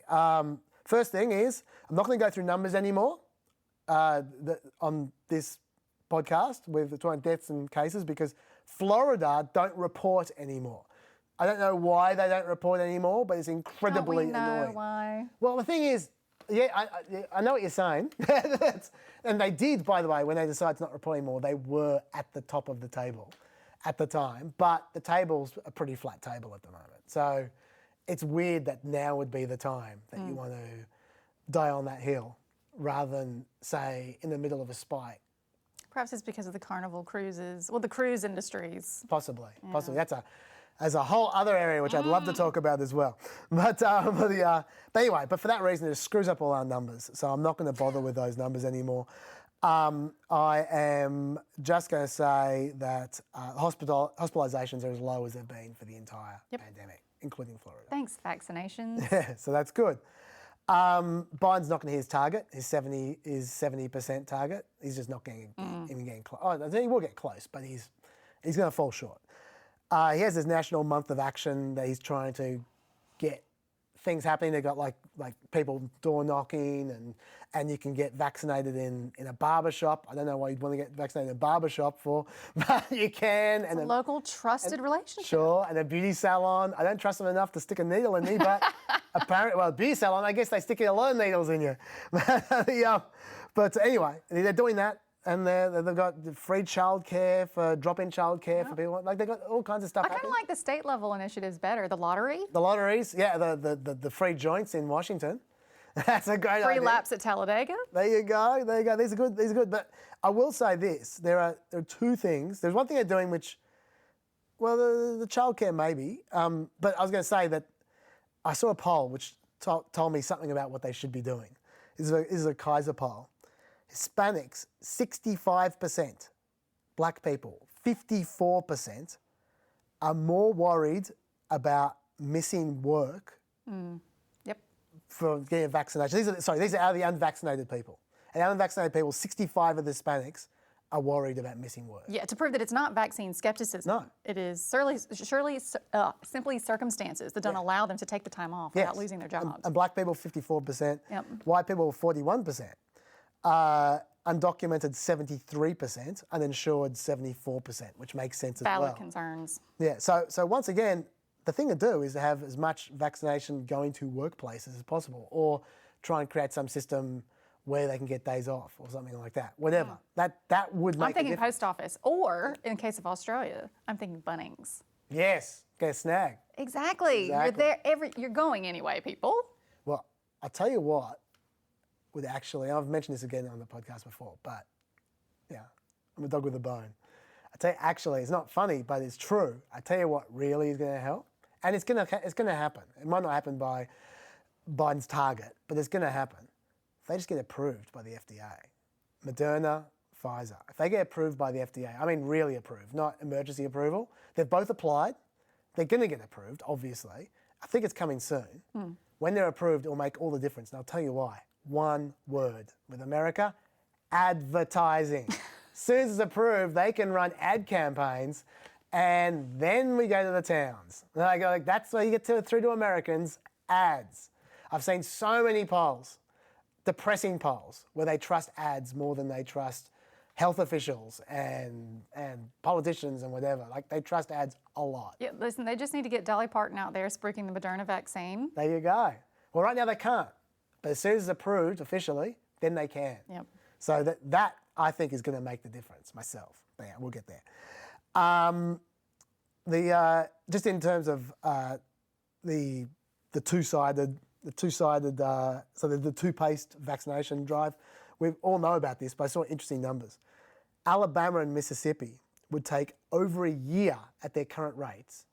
first thing is, I'm not going to go through numbers anymore on this podcast with the deaths and cases because Florida don't report anymore. I don't know why they don't report anymore, but it's incredibly annoying. Don't we know why? Well, the thing is, I know what you're saying. And they did, by the way, when they decided to not report anymore, they were at the top of the table at the time. But the table's a pretty flat table at the moment. So it's weird that now would be the time that you want to die on that hill rather than, say, in the middle of a spike. Perhaps it's because of the Carnival cruises, the cruise industries. Possibly. That's a whole other area which I'd love to talk about as well. But anyway, but for that reason, it screws up all our numbers. So I'm not going to bother with those numbers anymore. I am just going to say that hospitalizations are as low as they've been for the entire pandemic, including Florida. Thanks, vaccinations. Yeah, so that's good. Biden's not going to hit his target, his 70% target. He's just not going to even getting close. Oh, he will get close, but he's going to fall short. He has this national month of action that he's trying to get things happening. They've got like people door knocking, and you can get vaccinated in a barber shop. I don't know why you'd want to get vaccinated in a barber shop for, but you can. It's a local trusted relationship. Sure, and a beauty salon. I don't trust them enough to stick a needle in me, but apparently, well, a beauty salon, I guess they stick a lot of needles in you. But anyway, they're doing that. And they've got free childcare for drop-in childcare for people. Like they've got all kinds of stuff. I kind of like the state level initiatives better. The lottery. The lotteries, yeah. The free joints in Washington. That's a great idea. Free laps at Talladega. There you go. These are good. But I will say this: there are two things. There's one thing they're doing which, well, the childcare maybe. But I was going to say that I saw a poll which told me something about what they should be doing. This is a Kaiser poll. Hispanics, 65%, black people, 54%, are more worried about missing work for getting a vaccination. These are out of the unvaccinated people. And unvaccinated people, 65 of the Hispanics are worried about missing work. Yeah, to prove that it's not vaccine skepticism. No. It is surely simply circumstances that don't allow them to take the time off without losing their jobs. And black people, 54%. Yep. White people, 41%. Undocumented 73%, uninsured 74%, which makes sense as well. Valid concerns. Yeah, so once again, the thing to do is to have as much vaccination going to workplaces as possible, or try and create some system where they can get days off or something like that. Whatever. That would make I'm thinking a difference. post office, or in case of Australia, I'm thinking Bunnings. Yes, get a snag. Exactly. You're there you're going anyway, people. Well, I'll tell you what. Would actually, I've mentioned this again on the podcast before, but yeah, I'm a dog with a bone. I tell you, actually, it's not funny, but it's true. I tell you what really is going to help, and it's going to happen. It might not happen by Biden's target, but it's going to happen. If they just get approved by the FDA, Moderna, Pfizer, if they get approved by the FDA, I mean really approved, not emergency approval. They've both applied. They're going to get approved, obviously. I think it's coming soon. When they're approved, it'll make all the difference, and I'll tell you why. One word with America: advertising. As soon as it's approved, they can run ad campaigns, and then we go to the towns. And I go, like, that's where you get through to Americans: ads. I've seen so many polls, depressing polls, where they trust ads more than they trust health officials and politicians and whatever. Like, they trust ads a lot. Yeah, listen, they just need to get Dolly Parton out there spruiking the Moderna vaccine. There you go. Well, right now they can't. But as soon as it's approved officially, then they can. Yep. So that I think is going to make the difference myself. But yeah, we'll get there. Just in terms of the two-sided, so the two-paced vaccination drive, we all know about this, but I saw interesting numbers. Alabama and Mississippi would take over a year at their current rates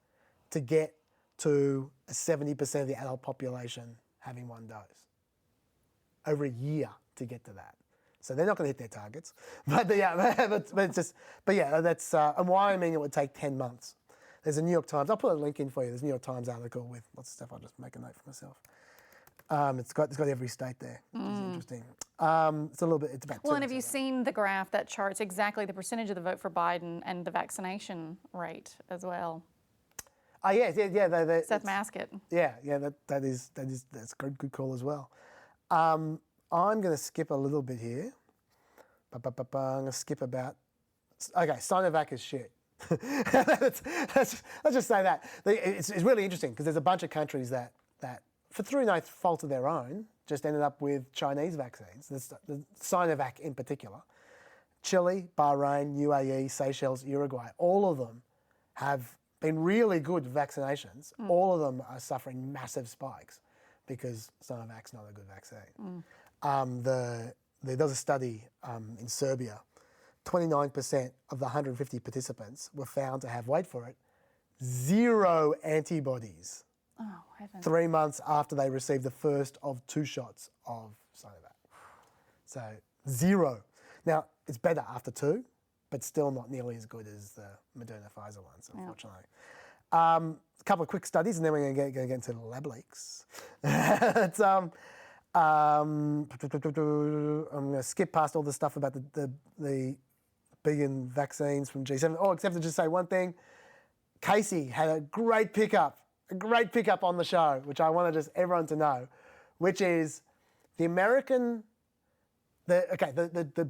to get to 70% of the adult population having one dose. Over a year to get to that. So they're not going to hit their targets. But that's, and Wyoming, it would take 10 months. There's a New York Times, I'll put a link in for you. There's a New York Times article with lots of stuff. I'll just make a note for myself. It's got every state there, which is interesting. It's a little bit, it's about Well, and have you seen the graph that charts exactly the percentage of the vote for Biden and the vaccination rate as well? Oh, yeah. Seth Maskett. Yeah, that's a good call as well. I'm going to skip a little bit here. I'm going to skip about... Okay, Sinovac is shit. let's just say that. It's really interesting because there's a bunch of countries that for through no fault of their own, just ended up with Chinese vaccines, the Sinovac in particular. Chile, Bahrain, UAE, Seychelles, Uruguay, all of them have been really good vaccinations. All of them are suffering massive spikes because Sinovac's not a good vaccine. There was a study in Serbia. 29% of the 150 participants were found to have, wait for it, 0 antibodies. Oh, heavens. 3 months after they received the first of 2 shots of Sinovac. So 0. Now, it's better after 2, but still not nearly as good as the Moderna Pfizer ones, unfortunately. A couple of quick studies, and then we're going to get into the lab leaks. I'm going to skip past all the stuff about the billion vaccines from G7. Oh, except to just say one thing. Casey had a great pickup on the show, which I want just everyone to know, which is the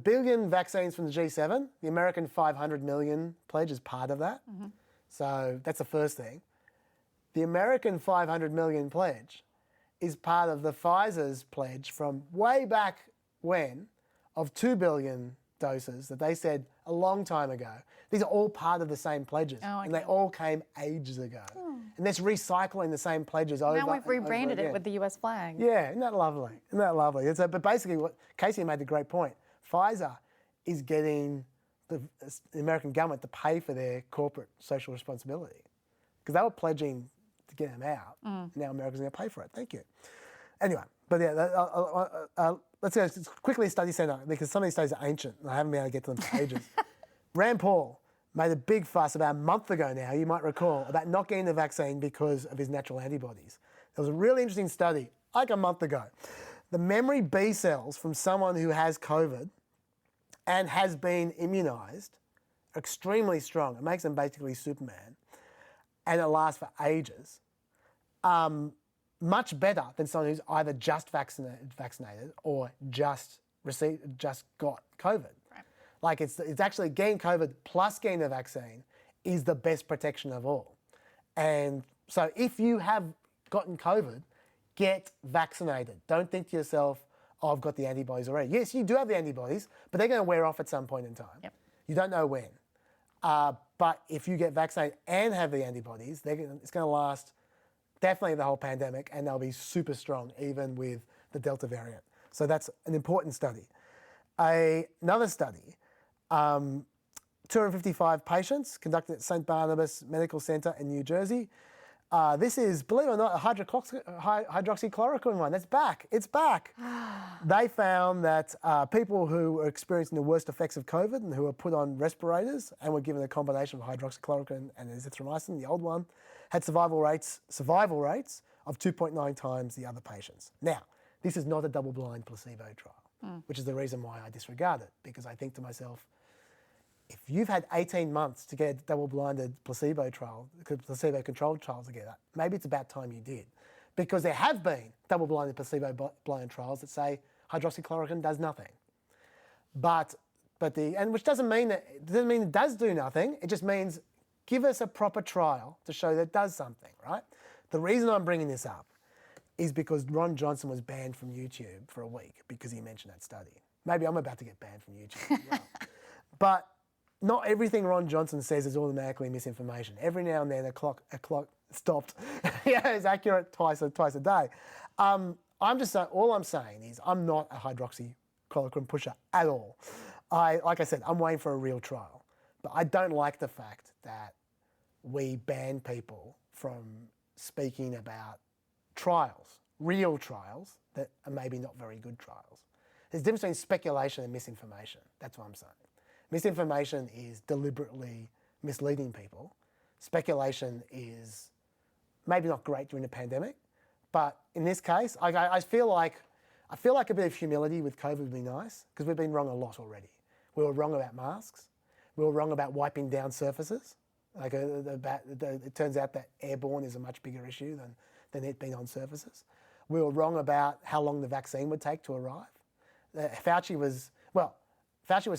billion vaccines from the G7, the American 500 million pledge is part of that. So that's the first thing. The American 500 million pledge is part of the Pfizer's pledge from way back when of 2 billion doses that they said a long time ago. These are all part of the same pledges, and they all came ages ago. And that's recycling the same pledges over. Now we've rebranded it with the US flag. Yeah, isn't that lovely? Isn't that lovely? But basically, what Casey made the great point. Pfizer is getting the American government to pay for their corporate social responsibility because they were pledging to get them out. Now America's going to pay for it. Thank you. Anyway, but yeah, let's go quickly study centre because some of these studies are ancient and I haven't been able to get to them for ages. Rand Paul made a big fuss about a month ago now, you might recall, about not getting the vaccine because of his natural antibodies. There was a really interesting study, like a month ago. The memory B cells from someone who has COVID and has been immunised are extremely strong. It makes them basically Superman. And it lasts for ages. Much better than someone who's either just vaccinated or just got COVID. Right. Like it's actually getting COVID plus getting the vaccine is the best protection of all. And so if you have gotten COVID, get vaccinated. Don't think to yourself, oh, I've got the antibodies already. Yes, you do have the antibodies, but they're going to wear off at some point in time. Yep. You don't know when. But if you get vaccinated and have the antibodies, it's going to last definitely the whole pandemic, and they'll be super strong even with the Delta variant. So that's an important study. Another study, 255 patients conducted at St. Barnabas Medical Center in New Jersey. This is, believe it or not, a hydroxychloroquine one. That's back. It's back. They found that people who were experiencing the worst effects of COVID and who were put on respirators and were given a combination of hydroxychloroquine and azithromycin, the old one, had survival rates of 2.9 times the other patients. Now, this is not a double-blind placebo trial, which is the reason why I disregard it, because I think to myself, if you've had 18 months to get a double-blinded placebo-controlled trial together, maybe it's about time you did. Because there have been double-blinded placebo-blind trials that say hydroxychloroquine does nothing. Which doesn't mean it does do nothing, it just means give us a proper trial to show that it does something, right? The reason I'm bringing this up is because Ron Johnson was banned from YouTube for a week because he mentioned that study. Maybe I'm about to get banned from YouTube as well. But not everything Ron Johnson says is automatically misinformation. Every now and then a clock stopped. It's accurate twice a day. All I'm saying is I'm not a hydroxychloroquine pusher at all. Like I said, I'm waiting for a real trial. But I don't like the fact that we ban people from speaking about trials, real trials, that are maybe not very good trials. There's a difference between speculation and misinformation. That's what I'm saying. Misinformation is deliberately misleading people. Speculation is maybe not great during the pandemic, but in this case, I feel like a bit of humility with COVID would be nice because we've been wrong a lot already. We were wrong about masks. We were wrong about wiping down surfaces. It turns out that airborne is a much bigger issue than it being on surfaces. We were wrong about how long the vaccine would take to arrive. Fauci was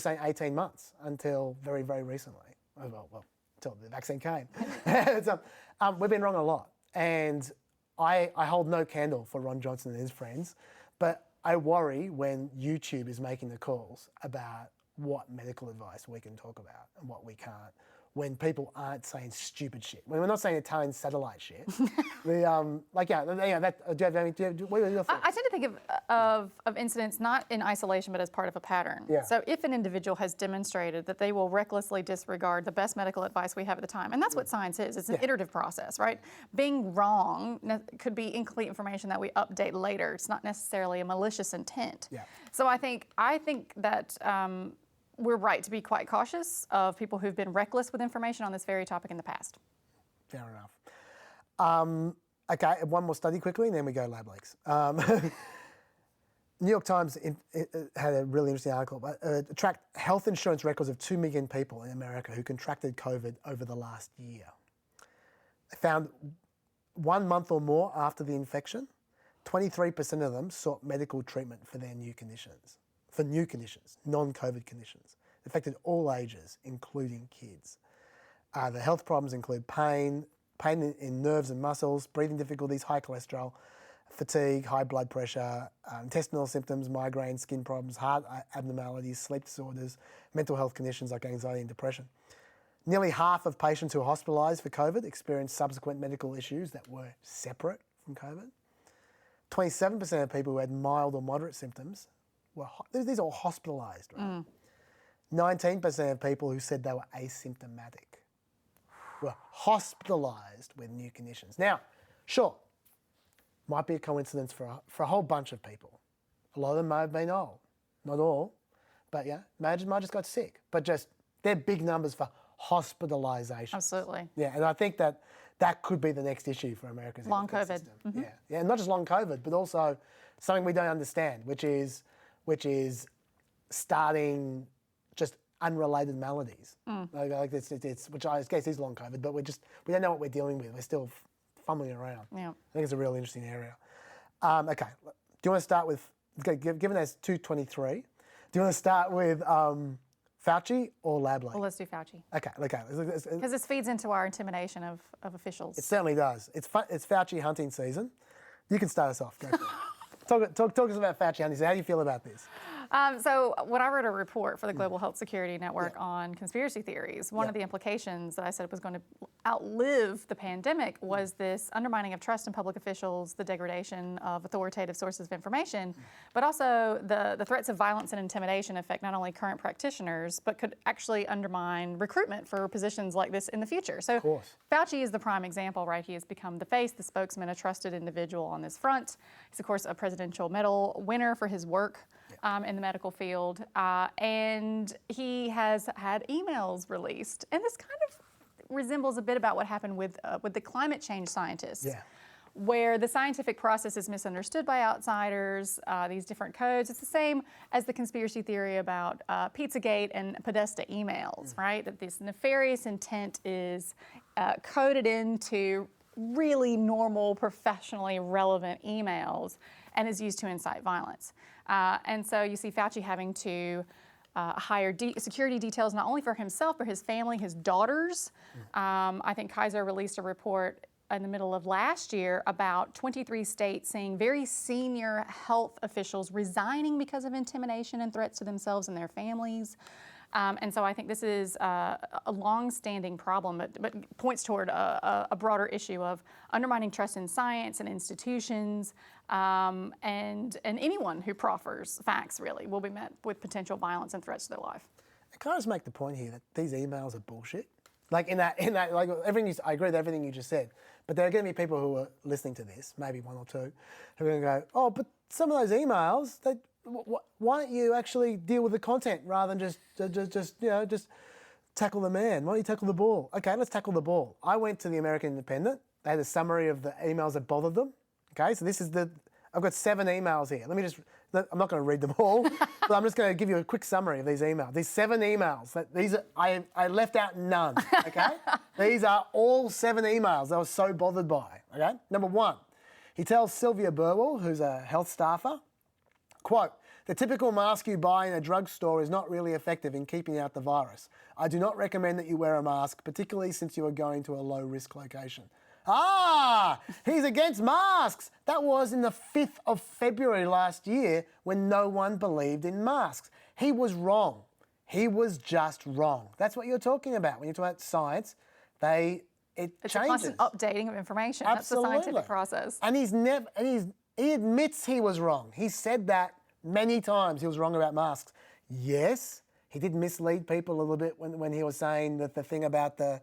saying 18 months until very, very recently. Until the vaccine came. We've been wrong a lot. And I hold no candle for Ron Johnson and his friends, but I worry when YouTube is making the calls about what medical advice we can talk about and what we can't, when people aren't saying stupid shit. When we're not saying Italian satellite shit. What are your thoughts? I tend to think of incidents not in isolation, but as part of a pattern. Yeah. So if an individual has demonstrated that they will recklessly disregard the best medical advice we have at the time, and that's what science is, it's an iterative process, right? Being wrong could be incomplete information that we update later. It's not necessarily a malicious intent. Yeah. So I think that we're right to be quite cautious of people who've been reckless with information on this very topic in the past. Fair enough. Okay, one more study quickly, and then we go lab leaks. New York Times had a really interesting article. Tracked health insurance records of 2 million people in America who contracted COVID over the last year. They found 1 month or more after the infection, 23% of them sought medical treatment for their new conditions. For new conditions, non-COVID conditions. It affected all ages, including kids. The health problems include pain in nerves and muscles, breathing difficulties, high cholesterol, fatigue, high blood pressure, intestinal symptoms, migraine, skin problems, heart abnormalities, sleep disorders, mental health conditions like anxiety and depression. Nearly half of patients who were hospitalised for COVID experienced subsequent medical issues that were separate from COVID. 27% of people who had mild or moderate symptoms these are all hospitalised, right? 19% of people who said they were asymptomatic were hospitalised with new conditions. Now, sure, might be a coincidence for a whole bunch of people. A lot of them may have been old, not all, but yeah, might just got sick. But just they're big numbers for hospitalisation. Absolutely. Yeah, and I think that could be the next issue for America's long healthcare COVID. system. Yeah, and not just long COVID, but also something we don't understand, which is starting just unrelated maladies. Like it's which I guess is long COVID, but we don't know what we're dealing with. We're still fumbling around. Yeah. I think it's a real interesting area. Okay, do you want to start with, given there's 223, do you want to start with Fauci or lab leak? Well, let's do Fauci. Okay. Because this feeds into our intimidation of officials. It certainly does. It's Fauci hunting season. You can start us off. Go for it. Talk us about Fauci hunting season. How do you feel about this? So when I wrote a report for the Global Health Security Network on conspiracy theories, one of the implications that I said was going to outlive the pandemic was this undermining of trust in public officials, the degradation of authoritative sources of information, but also the threats of violence and intimidation affect not only current practitioners, but could actually undermine recruitment for positions like this in the future. So Fauci is the prime example, right? He has become the face, the spokesman, a trusted individual on this front. He's, of course, a presidential medal winner for his work in the medical field, and he has had emails released. And this kind of resembles a bit about what happened with the climate change scientists, where the scientific process is misunderstood by outsiders, these different codes. It's the same as the conspiracy theory about Pizzagate and Podesta emails, right? That this nefarious intent is coded into really normal, professionally relevant emails and is used to incite violence. And so you see Fauci having to hire security details not only for himself, but his family, his daughters. I think Kaiser released a report in the middle of last year about 23 states seeing very senior health officials resigning because of intimidation and threats to themselves and their families. And so I think this is a long-standing problem, but points toward a broader issue of undermining trust in science and institutions, and anyone who proffers facts really will be met with potential violence and threats to their life. Can I just make the point here that these emails are bullshit? Like in that, like everything I agree with everything you just said, but there are going to be people who are listening to this, maybe one or two, who are going to go, oh, but some of those emails, why don't you actually deal with the content rather than just tackle the man? Why don't you tackle the ball? Okay, let's tackle the ball. I went to the American Independent. They had a summary of the emails that bothered them. Okay, so I've got 7 emails here. I'm not going to read them all, but I'm just going to give you a quick summary of these emails. These 7 emails. I left out none. Okay, these are all 7 emails I was so bothered by. Okay, number 1, he tells Sylvia Burwell, who's a health staffer, quote, the typical mask you buy in a drugstore is not really effective in keeping out the virus. I do not recommend that you wear a mask, particularly since you are going to a low-risk location. He's against masks. That was in the 5th of February last year when no one believed in masks. He was wrong. He was just wrong. That's what you're talking about. When you talk about science, it's changes. A constant updating of information. Absolutely. That's the scientific process. And he admits he was wrong. He said that many times. He was wrong about masks. Yes, he did mislead people a little bit when he was saying that the thing about the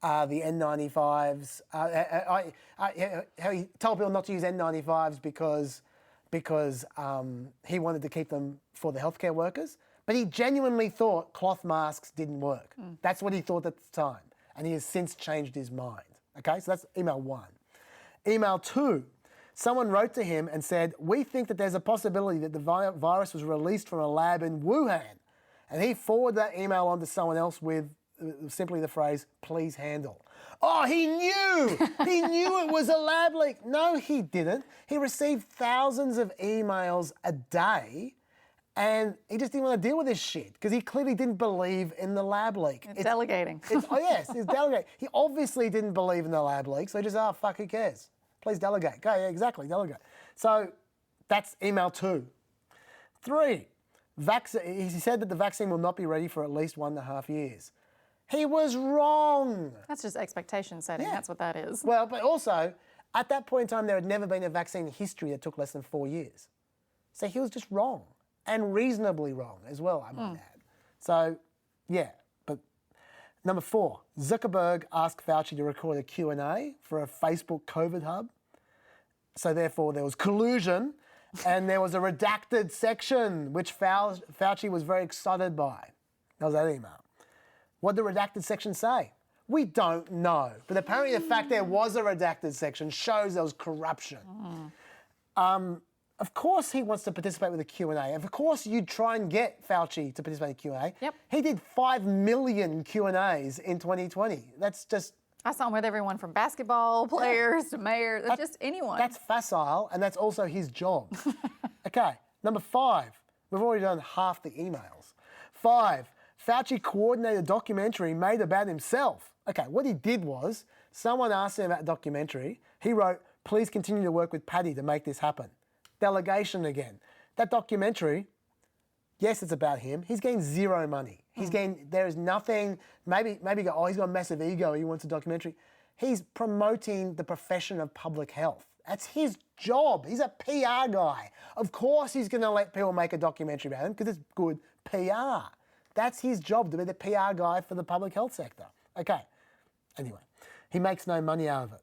N95s. How he told people not to use N95s because he wanted to keep them for the healthcare workers. But he genuinely thought cloth masks didn't work. That's what he thought at the time. And he has since changed his mind. Okay, so that's email 1. Email 2. Someone wrote to him and said, "We think that there's a possibility that the virus was released from a lab in Wuhan." And he forwarded that email on to someone else with simply the phrase, "Please handle." Oh, he knew! He knew it was a lab leak. No, he didn't. He received thousands of emails a day and he just didn't want to deal with this shit because he clearly didn't believe in the lab leak. It's delegating. Oh, yes, it's delegating. He obviously didn't believe in the lab leak, so he just, fuck, who cares? Please delegate. Go, yeah, exactly, delegate. So that's email 2. 3, he said that the vaccine will not be ready for at least 1.5 years. He was wrong. That's just expectation setting. That's what that is. Well, but also, at that point in time, there had never been a vaccine in history that took less than 4 years. So he was just wrong, and reasonably wrong as well, I might add. So, yeah. But number 4, Zuckerberg asked Fauci to record a Q&A for a Facebook COVID hub. So therefore, there was collusion, and there was a redacted section, which Fauci was very excited by. That was that email. What did the redacted section say? We don't know. But apparently the fact there was a redacted section shows there was corruption. Of course he wants to participate with a Q&A. Of course you'd try and get Fauci to participate in Q&A. Yep. He did 5 million Q&As in 2020. That's just... I saw him with everyone from basketball players to mayors, just anyone. That's facile, and that's also his job. Okay, number 5. We've already done half the emails. 5. Fauci coordinated a documentary made about himself. Okay, what he did was, someone asked him about a documentary. He wrote, "Please continue to work with Paddy to make this happen." Delegation again. That documentary, yes, it's about him. He's getting zero money. There is nothing, maybe go, oh, he's got a massive ego, he wants a documentary. He's promoting the profession of public health. That's his job. He's a PR guy. Of course he's going to let people make a documentary about him because it's good PR. That's his job, to be the PR guy for the public health sector. Okay, anyway, he makes no money out of it.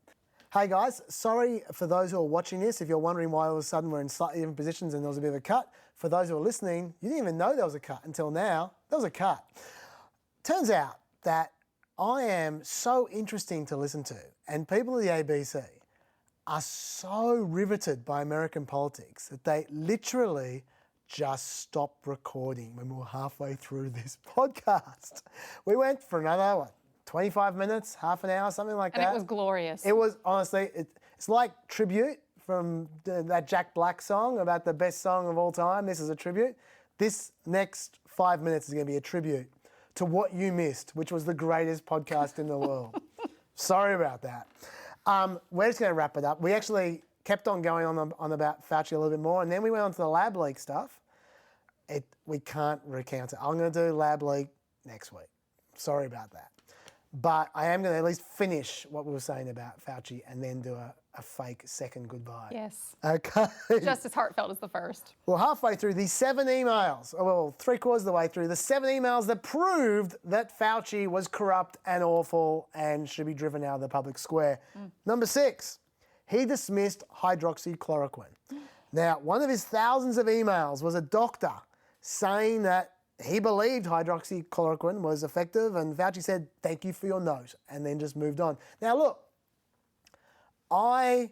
Hey guys, sorry for those who are watching this, if you're wondering why all of a sudden we're in slightly different positions and there was a bit of a cut. For those who are listening, you didn't even know there was a cut until now. There was a cut. Turns out that I am so interesting to listen to, and people at the ABC are so riveted by American politics that they literally just stopped recording when we were halfway through this podcast. We went for another, 25 minutes, half an hour, something like that. And it was glorious. It was, honestly, it's like Tribute from that Jack Black song about the best song of all time. This is a tribute. This next 5 minutes is going to be a tribute to what you missed, which was the greatest podcast in the world. Sorry about that. We're just going to wrap it up. We actually kept on going on about Fauci a little bit more, and then we went on to the lab leak stuff. We can't recount it. I'm going to do lab leak next week. Sorry about that. But I am going to at least finish what we were saying about Fauci and then do a fake second goodbye. Yes. Okay. Just as heartfelt as the first. Well, halfway through these 7 emails, well, 3/4 of the way through, the 7 emails that proved that Fauci was corrupt and awful and should be driven out of the public square. Number 6, he dismissed hydroxychloroquine. Now, one of his thousands of emails was a doctor saying that he believed hydroxychloroquine was effective, and Fauci said, "Thank you for your note," and then just moved on. Now, look, I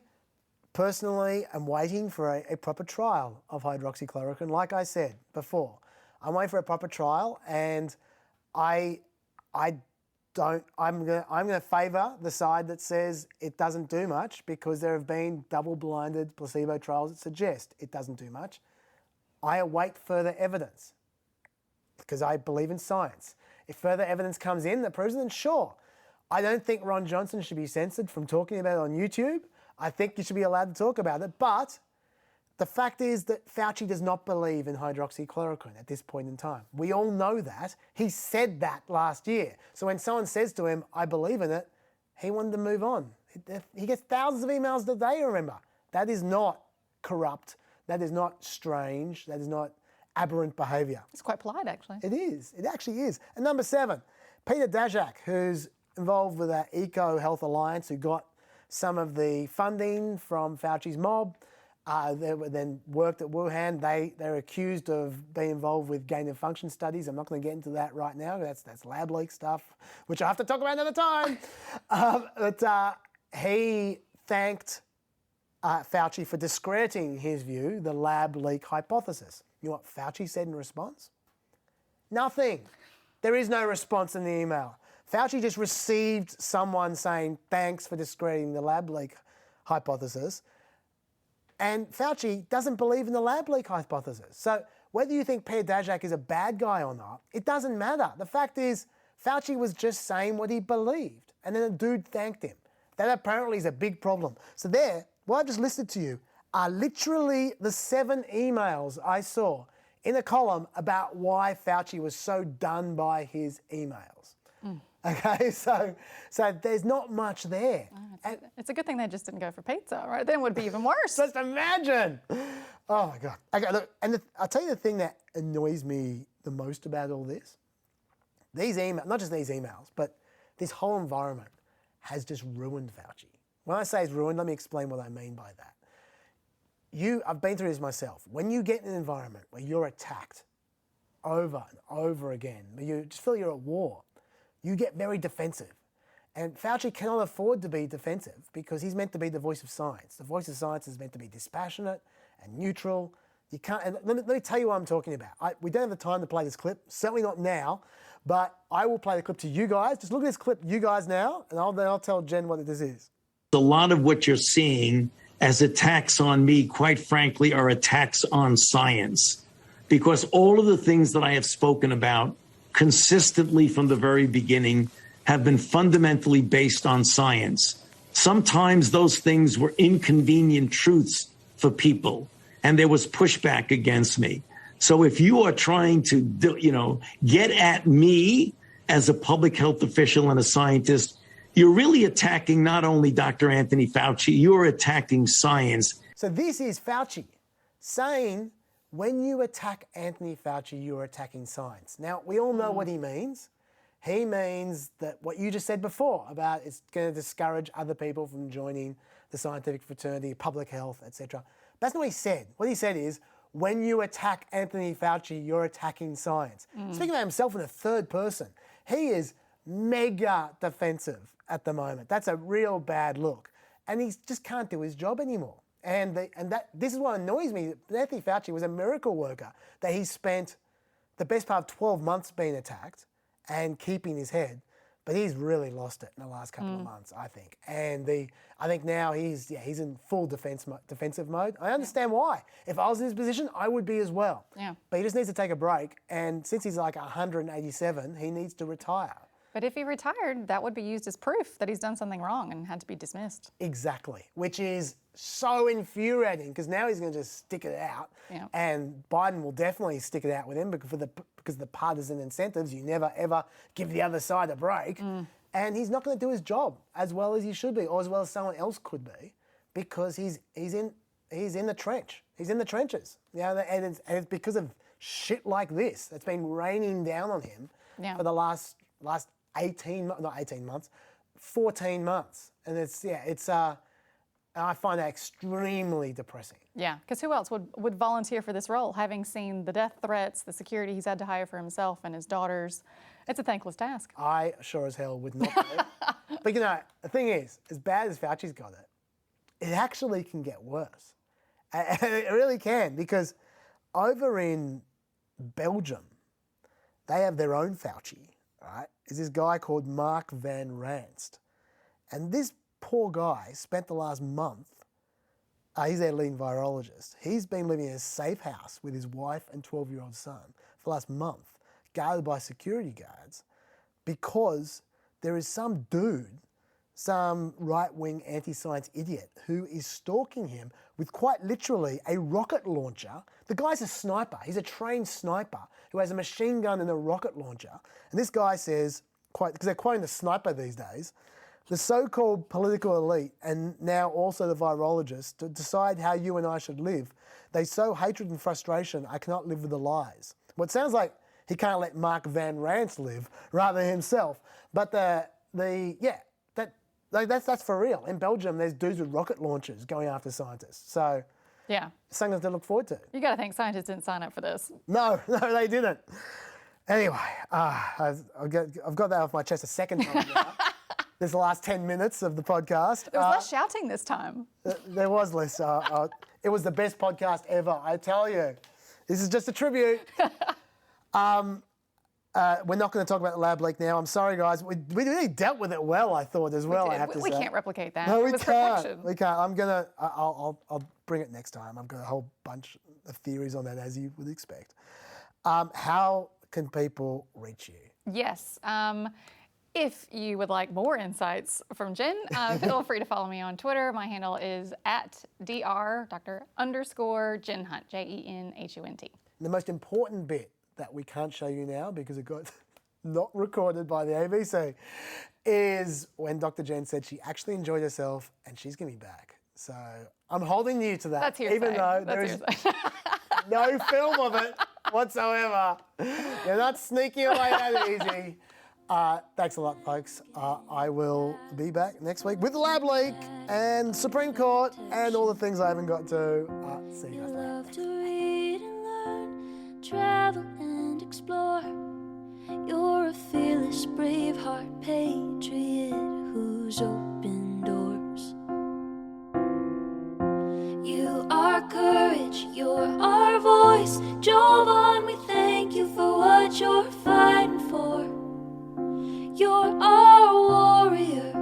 personally am waiting for a proper trial of hydroxychloroquine. Like I said before, I'm waiting for a proper trial, and I'm going to favour the side that says it doesn't do much because there have been double-blinded placebo trials that suggest it doesn't do much. I await further evidence, because I believe in science. If further evidence comes in that proves it, then sure. I don't think Ron Johnson should be censored from talking about it on YouTube. I think you should be allowed to talk about it. But the fact is that Fauci does not believe in hydroxychloroquine at this point in time. We all know that. He said that last year. So when someone says to him, "I believe in it," he wanted to move on. He gets thousands of emails a day, remember. That is not corrupt. That is not strange. That is not aberrant behaviour. It's quite polite, actually. It is. It actually is. And number 7, Peter Daszak, who's involved with that Eco Health Alliance, who got some of the funding from Fauci's mob, they then worked at Wuhan. They're accused of being involved with gain of function studies. I'm not going to get into that right now. That's lab leak stuff, which I have to talk about another time. But he thanked Fauci for discrediting his view, the lab leak hypothesis. You know what Fauci said in response? Nothing. There is no response in the email. Fauci just received someone saying, thanks for discrediting the lab leak hypothesis. And Fauci doesn't believe in the lab leak hypothesis. So whether you think Per Daszak is a bad guy or not, it doesn't matter. The fact is, Fauci was just saying what he believed. And then a dude thanked him. That apparently is a big problem. So there, what I just listed to you are literally the 7 emails I saw in a column about why Fauci was so done by his emails. Okay, so there's not much there. It's a good thing they just didn't go for pizza, right? Then it would be even worse. Just imagine. Oh my God. Okay, look, and I'll tell you the thing that annoys me the most about all this. These emails, not just these emails, but this whole environment has just ruined Fauci. When I say it's ruined, let me explain what I mean by that. I've been through this myself. When you get in an environment where you're attacked over and over again, where you just feel you're at war, you get very defensive. And Fauci cannot afford to be defensive because he's meant to be the voice of science. The voice of science is meant to be dispassionate and neutral. You can't, and let me tell you what I'm talking about. We don't have the time to play this clip, certainly not now, but I will play the clip to you guys. Just look at this clip, you guys now, and then I'll tell Jen what this is. A lot of what you're seeing as attacks on me, quite frankly, are attacks on science. Because all of the things that I have spoken about consistently from the very beginning have been fundamentally based on science. Sometimes those things were inconvenient truths for people, and there was pushback against me. So if you are trying to, get at me as a public health official and a scientist, you're really attacking not only Dr. Anthony Fauci, you're attacking science. So this is Fauci saying, when you attack Anthony Fauci, you're attacking science. Now, we all know what he means. He means that what you just said before about it's going to discourage other people from joining the scientific fraternity, public health, etc. That's not what he said. What he said is, when you attack Anthony Fauci, you're attacking science. Speaking about himself in the third person, he is mega defensive at the moment. That's a real bad look. And he just can't do his job anymore. And this is what annoys me. Anthony Fauci was a miracle worker, that he spent the best part of 12 months being attacked and keeping his head. But he's really lost it in the last couple of months, I think. And I think now he's in full defensive mode. I understand why. If I was in his position, I would be as well. Yeah. But he just needs to take a break. And since he's like 187, he needs to retire. But if he retired, that would be used as proof that he's done something wrong and had to be dismissed. Exactly, which is so infuriating because now he's going to just stick it out. Yeah. And Biden will definitely stick it out with him because of the partisan incentives. You never, ever give the other side a break. And he's not going to do his job as well as he should be or as well as someone else could be because he's in the trench. He's in the trenches. And it's because of shit like this that's been raining down on him for the last 14 months. And I find that extremely depressing. Yeah, because who else would volunteer for this role, having seen the death threats, the security he's had to hire for himself and his daughters? It's a thankless task. I sure as hell would not do it. But the thing is, as bad as Fauci's got it, it actually can get worse. It really can, because over in Belgium, they have their own Fauci, right? Is this guy called Mark Van Ranst. And this poor guy spent the last month, he's their leading virologist, he's been living in a safe house with his wife and 12-year-old son for the last month, guarded by security guards, because there is some dude, some right-wing anti-science idiot who is stalking him with quite literally a rocket launcher. The guy's a sniper. He's a trained sniper who has a machine gun and a rocket launcher. And this guy says, because they're quoting the sniper these days, the so-called political elite and now also the virologists to decide how you and I should live. They sow hatred and frustration. I cannot live with the lies. Well, it sounds like he can't let Mark Van Ranst live rather than himself. But that's for real. In Belgium, there's dudes with rocket launchers going after scientists. So yeah, something to look forward to. You got to think scientists didn't sign up for this. No, they didn't. Anyway, I've got that off my chest a second time now. the last 10 minutes of the podcast. There was less shouting this time. There was less. It was the best podcast ever, I tell you. This is just a tribute. We're not going to talk about the lab leak now. I'm sorry, guys. We really dealt with it well, I thought, as well. I have to say. We can't replicate that. No, we It was can't. perfection. We can't. I'll bring it next time. I've got a whole bunch of theories on that, as you would expect. How can people reach you? Yes. If you would like more insights from Jen, feel free to follow me on Twitter. My handle is @Dr. _Jen Hunt, JenHunt. The most important bit that we can't show you now because it got not recorded by the ABC is when Dr. Jen said she actually enjoyed herself and she's going to be back. So I'm holding you to that. That's hearsay. Even though there is no film of it whatsoever. You're not sneaking away that easy. Thanks a lot, folks. I will be back next week with the lab leak and Supreme Court and all the things I haven't got to. See you guys later. Love to read and learn, travel and explore. You're a fearless, braveheart patriot who's opened doors. You are courage, you're our voice. Jovan, we thank you for what you're fighting for. You're our warrior.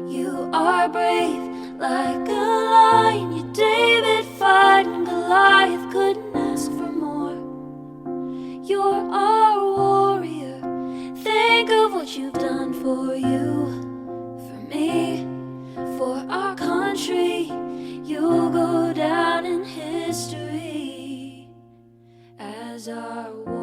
You are brave like a lion. You're David fighting Goliath. Couldn't ask for more. You're our warrior. Think of what you've done for you, for me, for our country. You'll go down in history as our warrior.